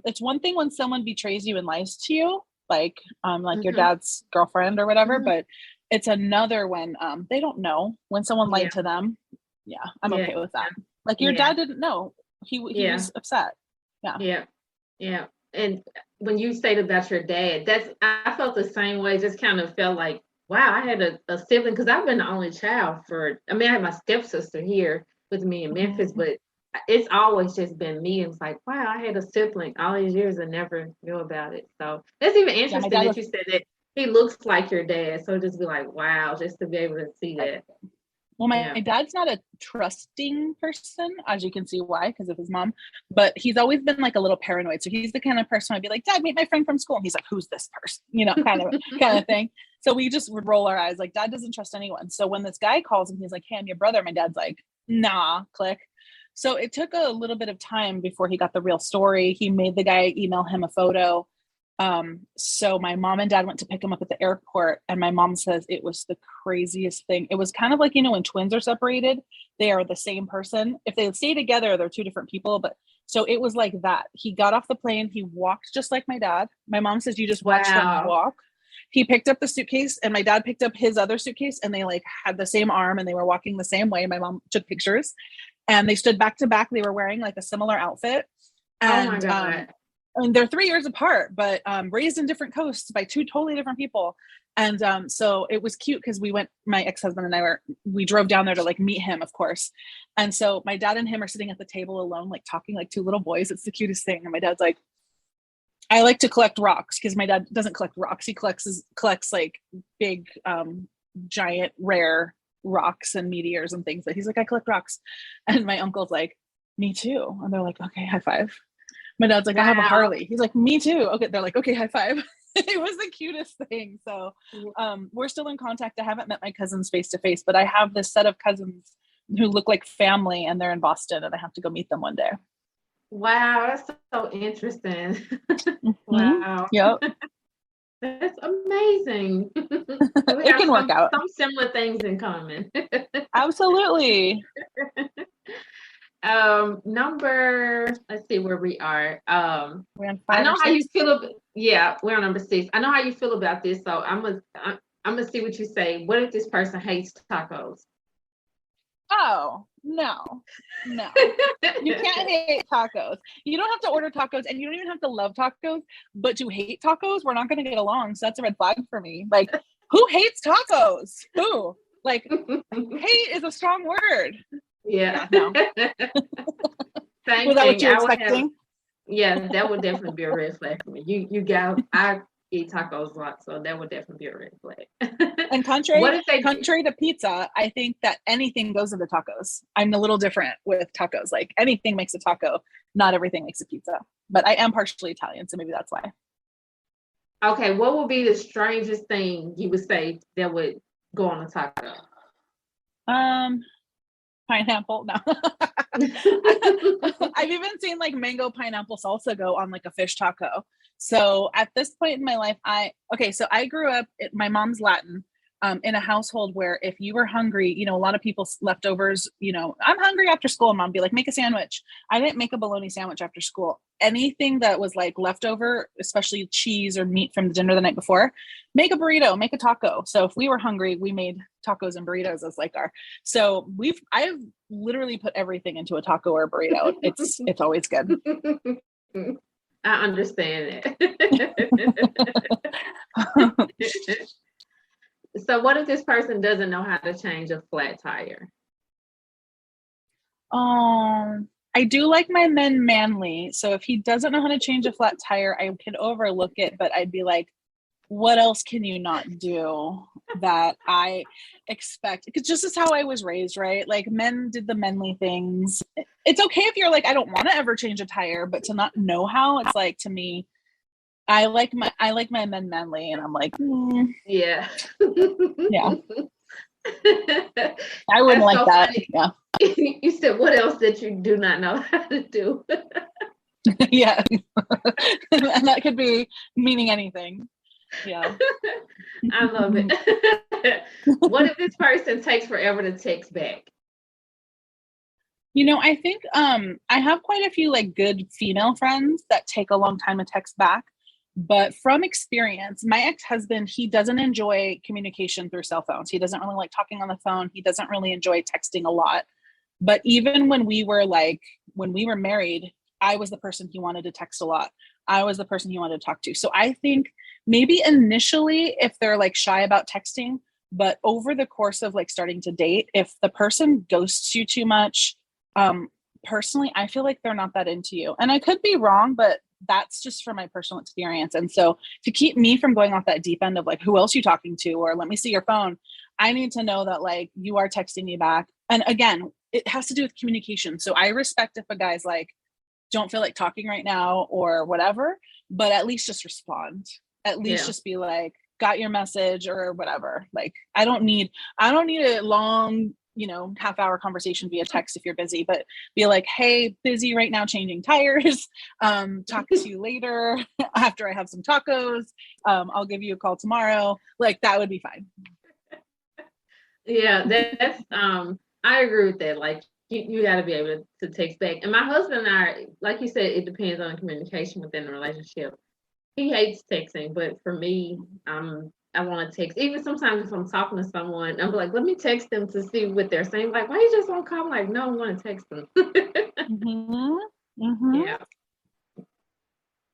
it's one thing when someone betrays you and lies to you, like your dad's girlfriend or whatever, but it's another when they don't know, when someone lied to them. Yeah, I'm Yeah. okay with that. Like your dad didn't know. He was upset. Yeah. And when you said about your dad, I felt the same way. Just kind of felt like, wow, I had a sibling, because I've been the only child I had my stepsister here with me in Memphis, but it's always just been me. It's like, wow, I had a sibling all these years and never knew about it. So that's even interesting that you said that he looks like your dad. So just be like, wow, just to be able to see that. Well, my dad's not a trusting person, as you can see why, because of his mom, but he's always been like a little paranoid. So he's the kind of person I'd be like, Dad, meet my friend from school. And he's like, who's this person? Kind of thing. So we just would roll our eyes, like, Dad doesn't trust anyone. So when this guy calls and he's like, hey, I'm your brother, my dad's like, nah, click. So it took a little bit of time before he got the real story. He made the guy email him a photo. So my mom and dad went to pick him up at the airport, and my mom says it was the craziest thing. It was kind of like, when twins are separated, they are the same person. If they stay together, they're two different people. But so it was like that. He got off the plane. He walked just like my dad. My mom says you just watched him walk. He picked up the suitcase, and my dad picked up his other suitcase, and they like had the same arm, and they were walking the same way. My mom took pictures, and they stood back to back. They were wearing like a similar outfit. And, oh my God. I mean, they're 3 years apart, but raised in different coasts by two totally different people. And so it was cute because my ex-husband and I we drove down there to like meet him, of course. And so my dad and him are sitting at the table alone, like talking like two little boys. It's the cutest thing. And my dad's like, I like to collect rocks, because my dad doesn't collect rocks. He collects like big, giant, rare rocks and meteors and things. That he's like, I collect rocks. And my uncle's like, me too. And they're like, okay, high five. My dad's like, I have a Harley. He's like, me too. Okay. They're like, okay, high five. It was the cutest thing. So we're still in contact. I haven't met my cousins face to face, but I have this set of cousins who look like family, and they're in Boston, and I have to go meet them one day. Wow, that's so interesting. Wow. Yep. That's amazing. It can work out. Some similar things in common. Absolutely. Let's see where we are. We're on 5 I know or how 6? you feel. Yeah, we're on number 6. I know how you feel about this, so I'm gonna see what you say. What if this person hates tacos? Oh, no. You can't hate tacos. You don't have to order tacos, and you don't even have to love tacos, but to hate tacos, we're not going to get along. So that's a red flag for me. Like, who hates tacos? Who? Like, hate is a strong word. Yeah. No. Same Was that thing. what you were expecting? Yeah, that would definitely be a red flag for me. I eat tacos a lot, so that would definitely be a red flag. And contrary to pizza, I think that anything goes into tacos. I'm a little different with tacos. Like, anything makes a taco. Not everything makes a pizza. But I am partially Italian, so maybe that's why. Okay, what would be the strangest thing you would say that would go on a taco? Pineapple. No. I've even seen like mango pineapple salsa go on like a fish taco. So at this point in my life, I grew up, my mom's Latin, in a household where if you were hungry, a lot of people's leftovers, I'm hungry after school, and mom be like, make a sandwich. I didn't make a bologna sandwich after school. Anything that was like leftover, especially cheese or meat from the dinner the night before, make a burrito, make a taco. So if we were hungry, we made tacos and burritos as like I've literally put everything into a taco or a burrito. It's always good. I understand that. So what if this person doesn't know how to change a flat tire? I do like my men manly. So if he doesn't know how to change a flat tire, I can overlook it, but I'd be like, what else can you not do that I expect? Because just as how I was raised, right? Like, men did the manly things. It's okay if you're like, I don't want to ever change a tire, but to not know how, it's like, to me, I like my men manly, and I'm like, yeah. Yeah. I wouldn't like so that. Funny. Yeah. You said, what else that you do not know how to do? Yeah. And that could be meaning anything. Yeah. I love it. What if this person takes forever to text back? I think I have quite a few like good female friends that take a long time to text back. But from experience, my ex-husband, he doesn't enjoy communication through cell phones. He doesn't really like talking on the phone. He doesn't really enjoy texting a lot. But even when we were married, I was the person he wanted to text a lot. I was the person he wanted to talk to. So I think maybe initially, if they're like shy about texting, but over the course of like starting to date, if the person ghosts you too much, personally, I feel like they're not that into you. And I could be wrong, but that's just from my personal experience. And so to keep me from going off that deep end of like, who else you talking to, or let me see your phone, I need to know that like you are texting me back. And again, it has to do with communication. So I respect if a guy's like, don't feel like talking right now or whatever, but at least just respond. At least just be like, got your message or whatever. Like, I don't need a long, half-hour conversation via text if you're busy, but be like, hey, busy right now changing tires. Talk to you later after I have some tacos. I'll give you a call tomorrow. Like, that would be fine. Yeah, that's I agree with that. Like, you got to be able to text back. And my husband and I, like you said, it depends on the communication within the relationship. He hates texting, but for me, I want to text. Even sometimes if I'm talking to someone, I'm like, let me text them to see what they're saying. Like, why you just won't call? I'm like, no, I want to text them. Yeah.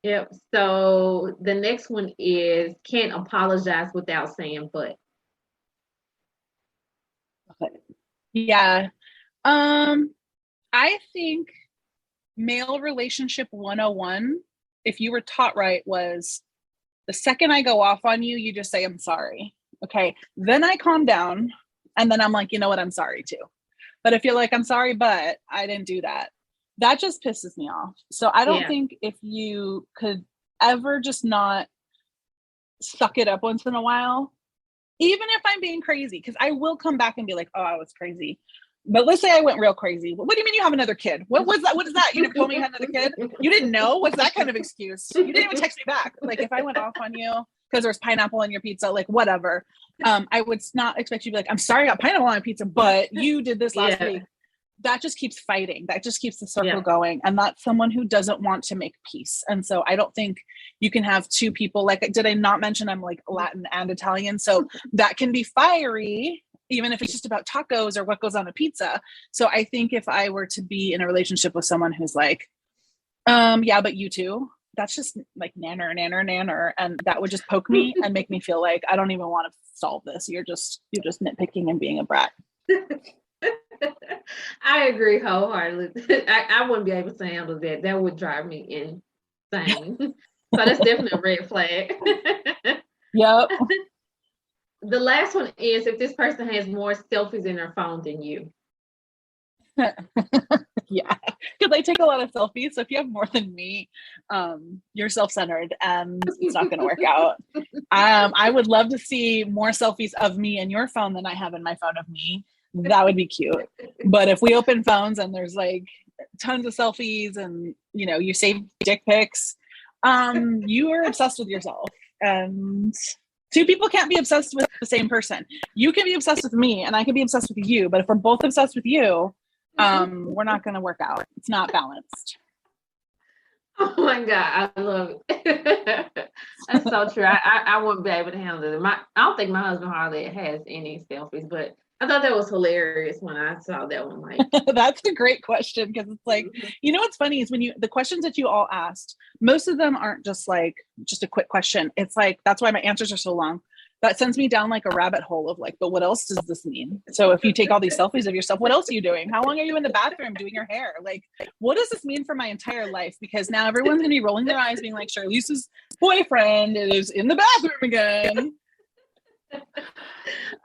Yep. So the next one is can't apologize without saying but. Okay. Yeah. I think male relationship 101, if you were taught right, was the second I go off on you, you just say, I'm sorry. Okay. Then I calm down and then I'm like, you know what? I'm sorry too. But if you're like, I'm sorry, but I didn't do that, that just pisses me off. So I don't think if you could ever just not suck it up once in a while, even if I'm being crazy, because I will come back and be like, oh, I was crazy. But let's say I went real crazy. What do you mean you have another kid? What was that? What is that? You never told me you had another kid? You didn't know? What's that kind of excuse? You didn't even text me back. Like, if I went off on you because there's pineapple on your pizza, like whatever. I would not expect you to be like, I'm sorry I got pineapple on my pizza, but you did this last week. That just keeps fighting. That just keeps the circle going. And that's someone who doesn't want to make peace. And so I don't think you can have two people. Like, did I not mention I'm like Latin and Italian? So that can be fiery, even if it's just about tacos or what goes on a pizza. So I think if I were to be in a relationship with someone who's like, yeah, but you too, that's just like nanner. And that would just poke me and make me feel like I don't even want to solve this. You're just nitpicking and being a brat. I agree wholeheartedly. I wouldn't be able to handle that. That would drive me insane. So that's definitely a red flag. Yep. The last one is if this person has more selfies in their phone than you. Yeah, because I take a lot of selfies. So if you have more than me, you're self-centered and it's not going to work out. I would love to see more selfies of me in your phone than I have in my phone of me. That would be cute. But if we open phones and there's like tons of selfies and, you save dick pics, you are obsessed with yourself. And two people can't be obsessed with the same person. You can be obsessed with me and I can be obsessed with you. But if we're both obsessed with you, we're not going to work out. It's not balanced. Oh my God, I love it. That's so true. I wouldn't be able to handle it. I don't think my husband hardly has any selfies, but I thought that was hilarious when I saw that one. Like, that's a great question because it's like, what's funny is when the questions that you all asked, most of them aren't just like just a quick question. It's like, that's why my answers are so long. That sends me down like a rabbit hole of like, but what else does this mean? So if you take all these selfies of yourself, what else are you doing? How long are you in the bathroom doing your hair? Like, what does this mean for my entire life? Because now everyone's going to be rolling their eyes being like, Charlise's boyfriend is in the bathroom again.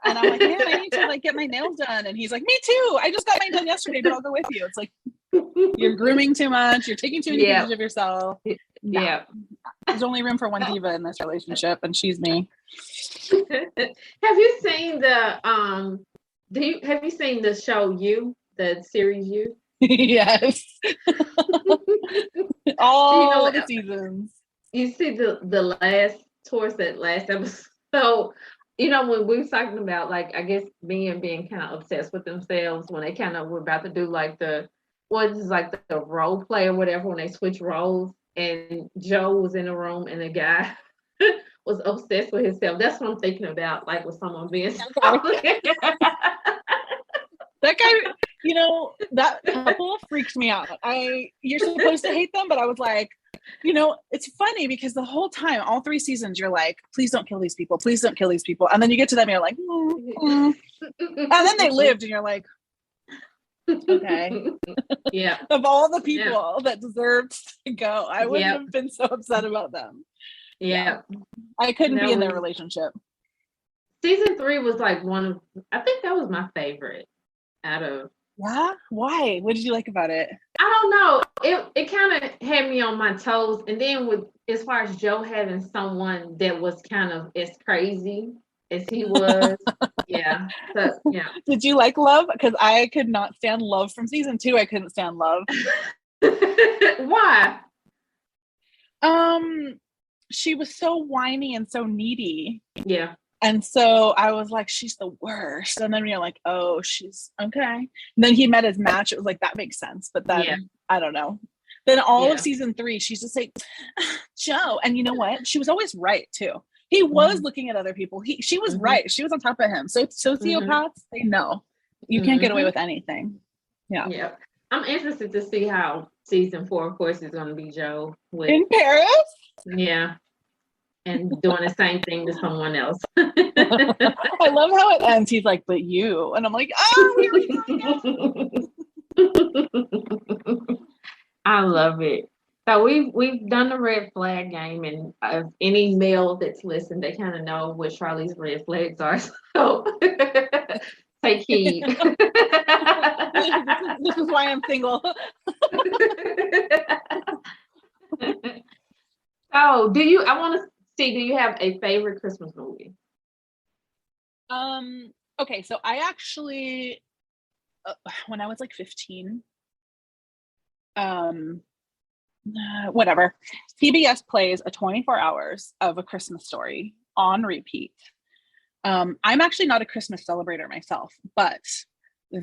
And I'm like, man, I need to like get my nails done. And he's like, me too. I just got mine done yesterday, but I'll go with you. It's like, you're grooming too much. You're taking too many pictures of yourself. No. Yeah. There's only room for one diva in this relationship, and she's me. Have you seen the have you seen the show You, the series You? Yes. All the seasons. You see the towards that last episode. So, when we was talking about like, I guess men being kind of obsessed with themselves when they kind of were about to do like the role play or whatever when they switch roles, and Joe was in the room and the guy was obsessed with himself. That's what I'm thinking about, like with someone being that guy, That couple freaked me out. You're supposed to hate them, but I was like, it's funny because the whole time, all 3 seasons, you're like, please don't kill these people. Please don't kill these people. And then you get to them and you're like, and then they lived and you're like, okay. Yeah. Of all the people that deserved to go, I wouldn't have been so upset about them. Yeah. I couldn't be in their relationship. Season 3 was like I think that was my favorite out of. Yeah? Why? What did you like about it? I don't know. It kind of had me on my toes. And then as far as Joe having someone that was kind of as crazy as he was. Yeah. So, yeah. Did you like Love? Because I could not stand Love from season 2. I couldn't stand Love. Why? She was so whiny and so needy. Yeah. And so I was like, she's the worst. And then you're like, oh, she's okay. And then he met his match. It was like, that makes sense. But then, I don't know. Then all of season 3, she's just like, Joe. And you know what? She was always right, too. He was looking at other people. She was right. She was on top of him. So sociopaths, they know. You can't get away with anything. Yeah. Yeah. I'm interested to see how season 4, of course, is going to be Joe. In Paris? Yeah. And doing the same thing to someone else. I love how it ends. He's like, but you. And I'm like, oh, here we go. I love it. So we've done the red flag game, and any male that's listened, they kind of know what Charlese's red flags are. So take heed. This is why I'm single. Oh, do you have a favorite Christmas movie? Okay, so I actually, when I was like 15, whatever, CBS plays a 24 hours of A Christmas Story on repeat. I'm actually not a Christmas celebrator myself, but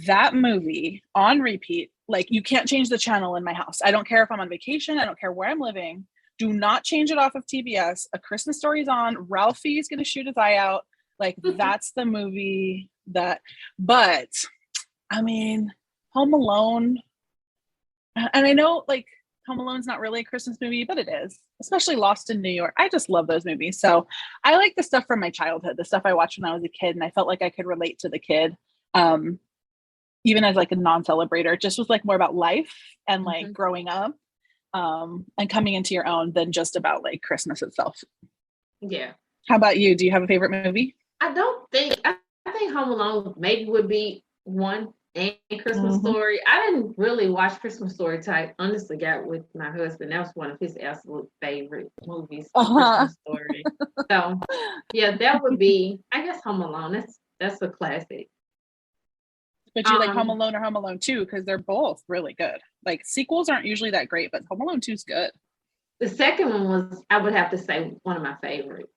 that movie on repeat, like, you can't change the channel in my house. I don't care if I'm on vacation. I don't care where I'm living. Do not change it off of TBS. A Christmas Story's on. Ralphie's going to shoot his eye out. Like, that's the movie but I mean, Home Alone, and I know, like, Home Alone's not really a Christmas movie, but it is, especially Lost in New York. I just love those movies. So I like the stuff from my childhood, the stuff I watched when I was a kid, and I felt like I could relate to the kid. Even as like a non-celebrator, it just was like more about life and like growing up, and coming into your own than just about like Christmas itself. Yeah. How about you? Do you have a favorite movie? I think Home Alone maybe would be one, and Christmas Story. I didn't really watch Christmas Story till I honestly got with my husband. That was one of his absolute favorite movies, Christmas Story. So yeah, that would be, I guess, Home Alone. That's a classic. But you like Home Alone or Home Alone 2, because they're both really good. Like, sequels aren't usually that great, but Home Alone 2 is good. The second one was, I would have to say, one of my favorites.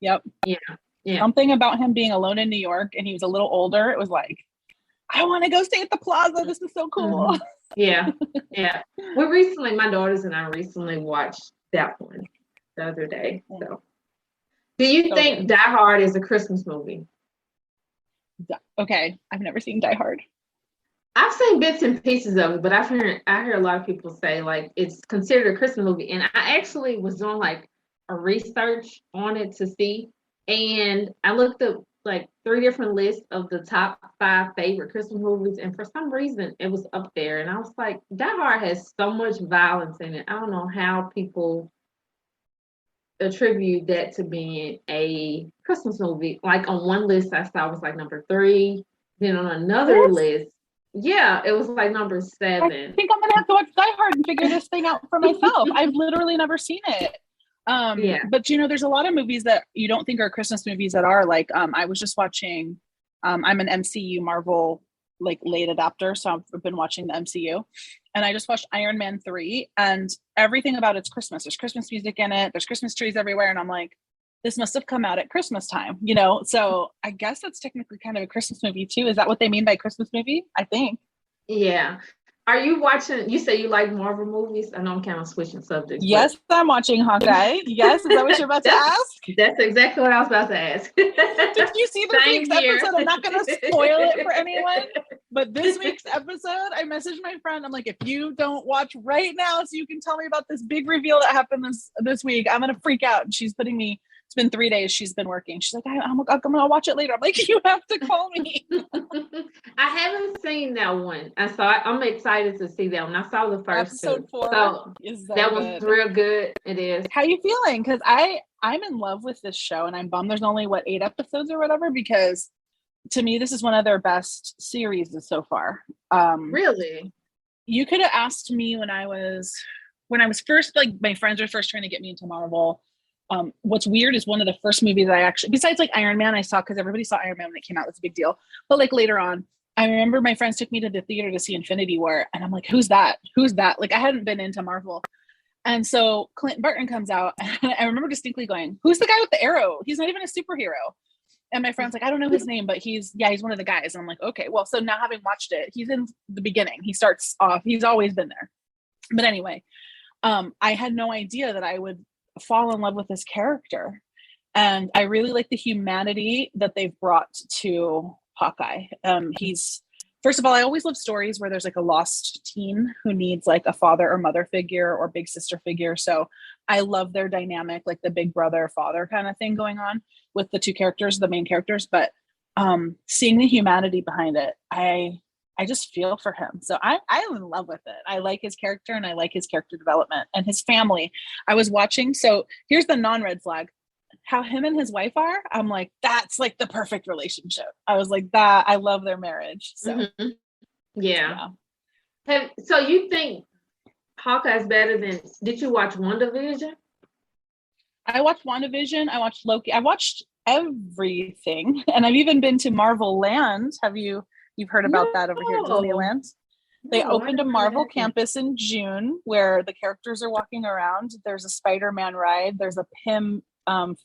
Yep. Yeah. Something about him being alone in New York, and he was a little older. It was like, I want to go stay at the Plaza. This is so cool. Yeah. My daughters and I recently watched that one the other day. So, do you think Die Hard is a Christmas movie? Okay, I've never seen Die Hard. I've seen bits and pieces of it, but I hear a lot of people say like it's considered a Christmas movie, and I actually was doing like a research on it to see, and I looked up like 3 different lists of the top 5 favorite Christmas movies, and for some reason it was up there, and I was like, Die Hard has so much violence in it. I don't know how people attribute that to being a Christmas movie. Like, on one list I saw was like number 3, then on another list, it was like number 7. I think I'm gonna have to watch Die Hard and figure this thing out for myself. I've literally never seen it. But there's a lot of movies that you don't think are Christmas movies that are like, I was just watching, I'm an MCU Marvel like late adapter, so I've been watching the MCU, and I just watched Iron Man 3, and everything about it's Christmas. There's Christmas music in it, there's Christmas trees everywhere, and I'm like, this must have come out at Christmas time, so I guess that's technically kind of a Christmas movie too. Is that what they mean by Christmas movie? I think. Yeah, Are you watching? You say you like Marvel movies. I know I'm kind of switching subjects. Yes, I'm watching Hawkeye. Yes, is that what you're about to ask? That's exactly what I was about to ask. Did you see this Same week's here. episode? I'm not going to spoil it for anyone, but this week's episode, I messaged my friend. I'm like, if you don't watch right now so you can tell me about this big reveal that happened this week, I'm going to freak out. And she's putting me, it's been 3 days she's been working. She's like, I'm going to watch it later. I'm like, you have to call me. I haven't seen that one. I'm excited to see that one. I saw the first Episode 4 so is that was real good. It is. How you feeling? Because I'm in love with this show, and I'm bummed there's only 8 episodes or whatever, because to me this is one of their best series so far. Really? You could have asked me when I was first, like, my friends were first trying to get me into Marvel. What's weird is one of the first movies I actually, besides like Iron Man, I saw, because everybody saw Iron Man when it came out, it's a big deal. But like later on, I remember my friends took me to the theater to see Infinity War, and I'm like, who's that? Like, I hadn't been into Marvel. And so Clint Barton comes out, and I remember distinctly going, who's the guy with the arrow? He's not even a superhero. And my friend's like, I don't know his name, but he's one of the guys. And I'm like, okay, well, so now having watched it, he's in the beginning. He starts off, he's always been there. But anyway, I had no idea that I would fall in love with this character. And I really like the humanity that they've brought to Hawkeye. First of all, I always love stories where there's like a lost teen who needs like a father or mother figure or big sister figure. So I love their dynamic, like the big brother father kind of thing going on with the two characters, the main characters. But seeing the humanity behind it, I just feel for him. So I'm in love with it. I like his character, and I like his character development and his family. I was watching. So here's the non-red flag. How him and his wife are, I'm like, that's like the perfect relationship. I was like, that, I love their marriage. So yeah. So you think Hawkeye's better than, did you watch WandaVision? I watched WandaVision. I watched Loki. I watched everything. And I've even been to Marvel Land. You've heard about that over here at Disneyland? They opened a Marvel campus in June where the characters are walking around. There's a Spider-Man ride. There's a Pym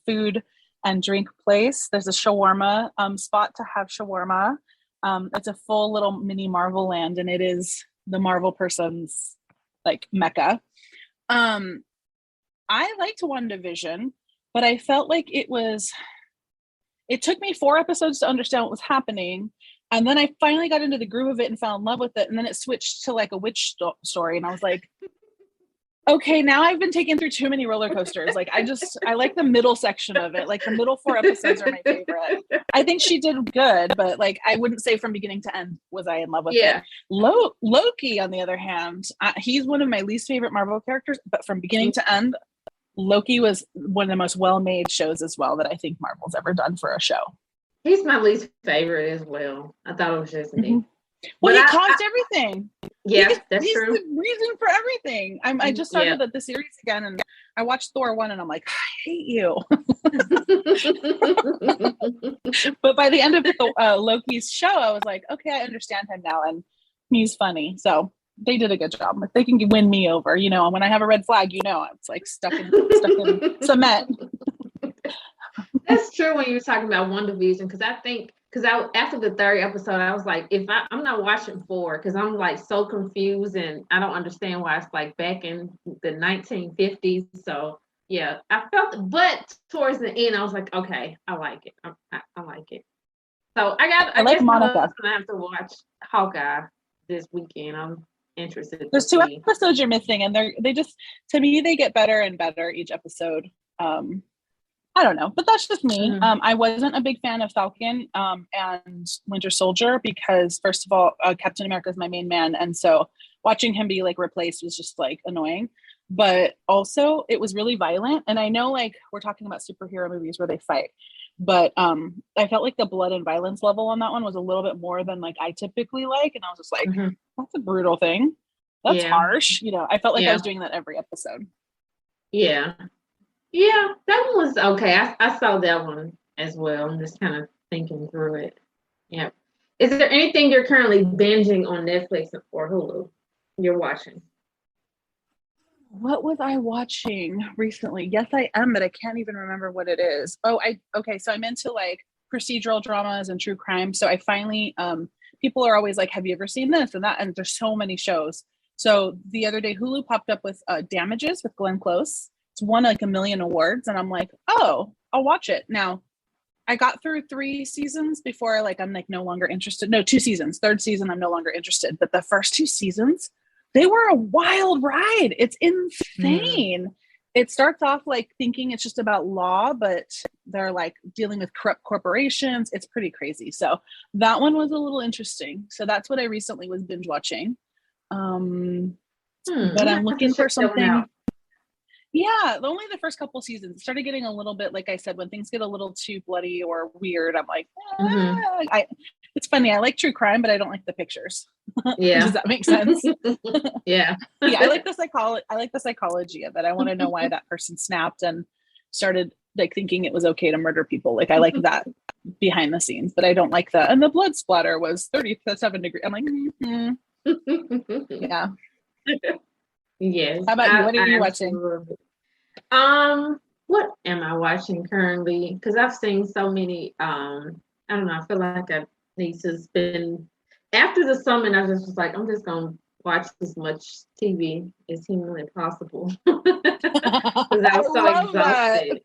food and drink place. There's a shawarma spot to have shawarma. It's a full little mini Marvel Land, and it is the Marvel person's like mecca. I liked WandaVision, but I felt like it took me 4 episodes to understand what was happening. And then I finally got into the groove of it and fell in love with it. And then it switched to like a witch story. And I was like, okay, now I've been taken through too many roller coasters. Like, I like the middle section of it. Like the middle 4 episodes are my favorite. I think she did good, but like, I wouldn't say from beginning to end was I in love with it. Loki, on the other hand, he's one of my least favorite Marvel characters, but from beginning to end, Loki was one of the most well-made shows as well that I think Marvel's ever done for a show. He's my least favorite as well. I thought it was just me. Well, he caused everything. Yeah, that's he's true. The reason for everything. I just started the series again, and I watched Thor 1, and I'm like, I hate you. But by the end of Loki's show, I was like, okay, I understand him now, and he's funny. So they did a good job. If they can win me over, and when I have a red flag, it's like stuck in cement. That's true when you were talking about WandaVision, because after the 3rd episode, I was like, I'm not watching 4, because I'm like so confused and I don't understand why it's like back in the 1950s. So yeah, I felt, but towards the end, I was like, okay, I like it. I like it. So I like Monica. I'm gonna have to watch Hawkeye this weekend. I'm interested. There's 2 episodes you're missing, and they just, to me, they get better and better each episode. I don't know, but that's just me. I wasn't a big fan of Falcon and Winter Soldier because, first of all, Captain America is my main man, and so watching him be like replaced was just like annoying. But also, it was really violent, and I know like we're talking about superhero movies where they fight, but I felt like the blood and violence level on that one was a little bit more than like I typically like, and I was just like, that's a brutal thing. That's harsh. I felt like I was doing that every episode. Yeah, that one was okay. I saw that one as well. I'm just kind of thinking through it. Yeah. Is there anything you're currently binging on Netflix or Hulu you're watching? What was I watching recently? Yes, I am, but I can't even remember what it is. So I'm into like procedural dramas and true crime. So I finally people are always like, have you ever seen this and that? And there's so many shows. So the other day, Hulu popped up with Damages with Glenn Close. It's won like 1 million awards. And I'm like, oh, I'll watch it. Now, I got through 3 seasons before I'm like no longer interested. No, 2 seasons. 3rd season, I'm no longer interested. But the first 2 seasons, they were a wild ride. It's insane. It starts off like thinking it's just about law, but they're like dealing with corrupt corporations. It's pretty crazy. So that one was a little interesting. So that's what I recently was binge watching. But I'm looking for something. Yeah, only the first couple seasons. It started getting a little bit, like I said, when things get a little too bloody or weird, I'm like, it's funny. I like true crime, but I don't like the pictures. Yeah. Does that make sense? Yeah. Yeah, I like the psychology of it. I want to know why that person snapped and started like thinking it was okay to murder people. Like I like that behind the scenes, but I don't like that. And the blood splatter was 37 degrees. I'm like, yeah. Yes. How about you? What are you watching? What am I watching currently? Because I've seen so many. I don't know. I feel like I need to spend after the summer. And I just was like, I'm just gonna watch as much TV as humanly possible because I was so exhausted.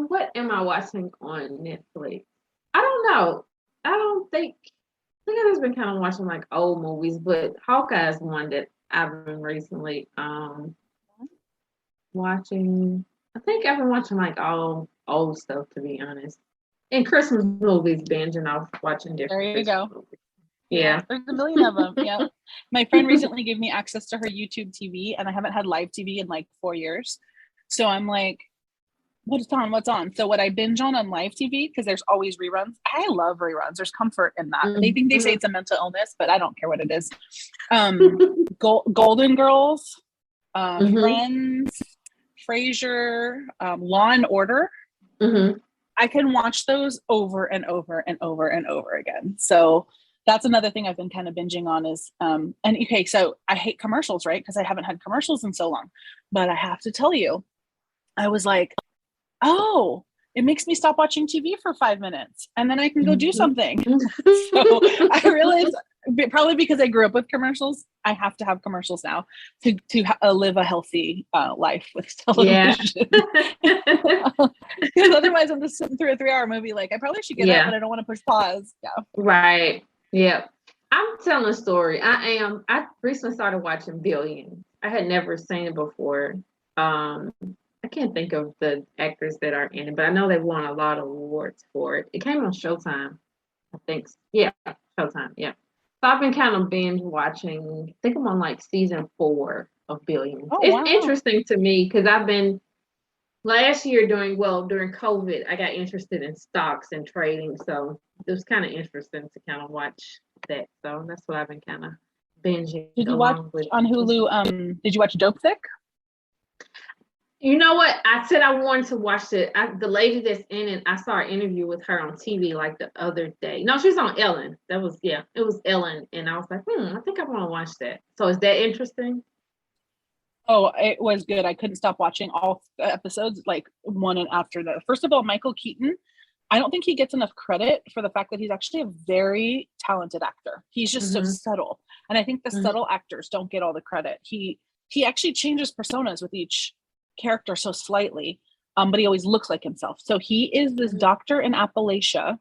What am I watching on Netflix? I don't know. I think I've just been kind of watching like old movies, but Hawkeye is one that I've been recently watching. I think I've been watching like all old stuff, to be honest. And Christmas movies, binging off watching different. There you go. Movies. Yeah. There's 1 million of them. Yeah. My friend recently gave me access to her YouTube TV, and I haven't had live TV in like 4 years. So I'm like, what's on? So what I binge on live TV, because there's always reruns. I love reruns. There's comfort in that. They think they say it's a mental illness, but I don't care what it is. Golden Girls, Friends, Frasier, Law and Order. I can watch those over and over and over and over again. So that's another thing I've been kind of binging on is, and okay, so I hate commercials, right? Because I haven't had commercials in so long, but I have to tell you, I was like, oh, it makes me stop watching TV for 5 minutes and then I can go do something. So I realized, probably because I grew up with commercials, I have to have commercials now to live a healthy life with television. Because otherwise I'm just sitting through a 3-hour movie. Like I probably should get up, but I don't want to push pause. Yeah. Right. Yeah. I'm telling a story. I recently started watching Billions. I had never seen it before. I can't think of the actors that are in it, but I know they've won a lot of awards for it. It came on Showtime, I think. Yeah, Showtime. Yeah. So I've been kind of binge watching. I think I'm on like season 4 of Billions. It's interesting to me because I've been last year during COVID, I got interested in stocks and trading. So it was kind of interesting to kind of watch that. So that's what I've been kind of binging. Did you watch on Hulu? Did you watch Dope Thick? You know what? I said I wanted to watch it. The lady that's in it, I saw an interview with her on TV like the other day. No, she was on Ellen. It was Ellen. And I was like, I think I want to watch that. So is that interesting? Oh, it was good. I couldn't stop watching all the episodes, like one and after the. First of all, Michael Keaton, I don't think he gets enough credit for the fact that he's actually a very talented actor. He's just so subtle. And I think the subtle actors don't get all the credit. He actually changes personas with each character so slightly, but he always looks like himself. So he is this doctor in Appalachia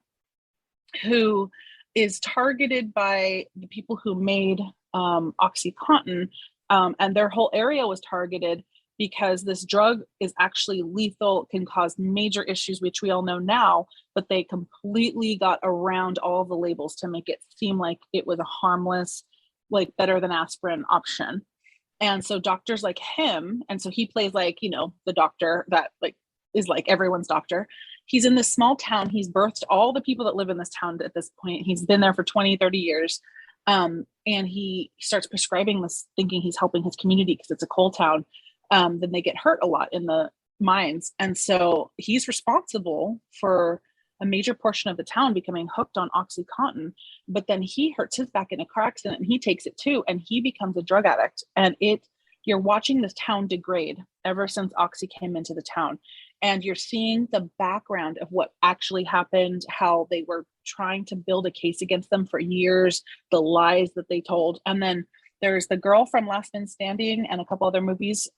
who is targeted by the people who made OxyContin, and their whole area was targeted because this drug is actually lethal, can cause major issues, which we all know now, but they completely got around all the labels to make it seem like it was a harmless, like better than aspirin option. And so doctors like him, and so he plays like, the doctor that like is like everyone's doctor. He's in this small town. He's birthed all the people that live in this town at this point. He's been there for 20, 30 years. And he starts prescribing this thinking he's helping his community because it's a coal town. Then they get hurt a lot in the mines. And so he's responsible for a major portion of the town becoming hooked on OxyContin, but then he hurts his back in a car accident and he takes it too. And he becomes a drug addict, and you're watching this town degrade ever since Oxy came into the town. And you're seeing the background of what actually happened, how they were trying to build a case against them for years, the lies that they told. And then there's the girl from Last Man Standing and a couple other movies.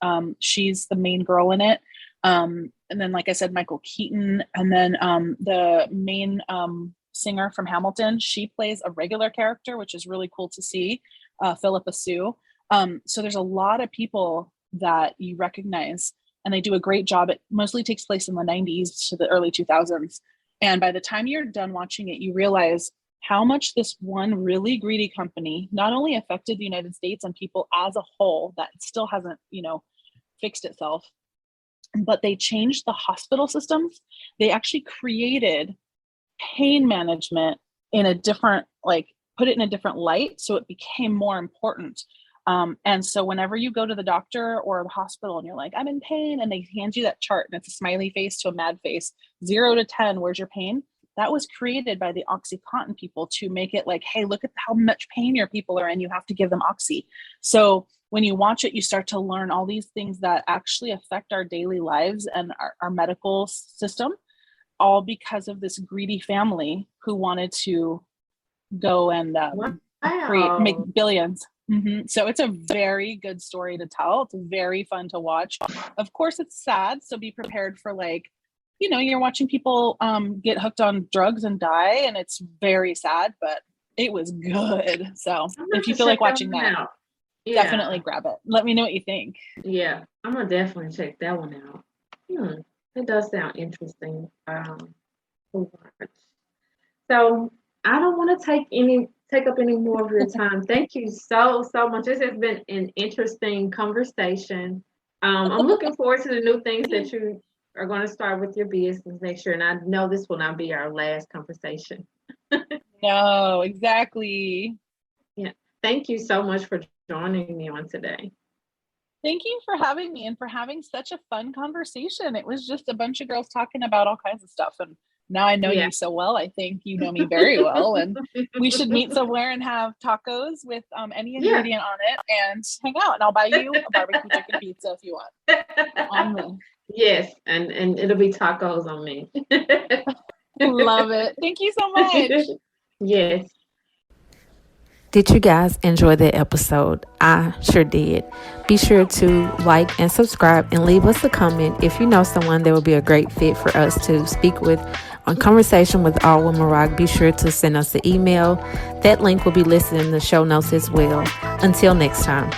She's the main girl in it. And then, like I said, Michael Keaton. And then the main singer from Hamilton, she plays a regular character, which is really cool to see, Philippa Sue. So there's a lot of people that you recognize, and they do a great job. It mostly takes place in the 90s to the early 2000s. And by the time you're done watching it, you realize how much this one really greedy company not only affected the United States and people as a whole, that still hasn't, fixed itself, but they changed the hospital systems. They actually created pain management in a different, put it in a different light. So it became more important. And so whenever you go to the doctor or the hospital and you're like, I'm in pain, and they hand you that chart and it's a smiley face to a mad face, 0 to 10, where's your pain? That was created by the OxyContin people to make it like, hey, look at how much pain your people are in. You have to give them Oxy. So when you watch it, you start to learn all these things that actually affect our daily lives and our medical system, all because of this greedy family who wanted to go and make billions. Mm-hmm. So it's a very good story to tell. It's very fun to watch. Of course, it's sad. So be prepared for you're watching people get hooked on drugs and die, and it's very sad, but it was good. So if you feel like watching that, definitely grab it. Let me know what you think. Yeah, I'm gonna definitely check that one out. It does sound interesting. So I don't want to take up any more of your time. Thank you so much. This has been an interesting conversation. I'm looking forward to the new things that you are going to start with your business next year, and I know this will not be our last conversation. No, exactly. Yeah. Thank you so much for joining me on today. Thank you for having me and for having such a fun conversation. It was just a bunch of girls talking about all kinds of stuff, and now I know you so well. I think you know me very well, and we should meet somewhere and have tacos with any ingredient on it and hang out, and I'll buy you a barbecue chicken pizza if you want. On me. Yes, and it'll be tacos on me. Love it. Thank you so much. Yes. Did you guys enjoy that episode? I sure did. Be sure to like and subscribe and leave us a comment if you know someone that would be a great fit for us to speak with on Conversation with All Women Rock. Be sure to send us the email. That link will be listed in the show notes as well. Until next time.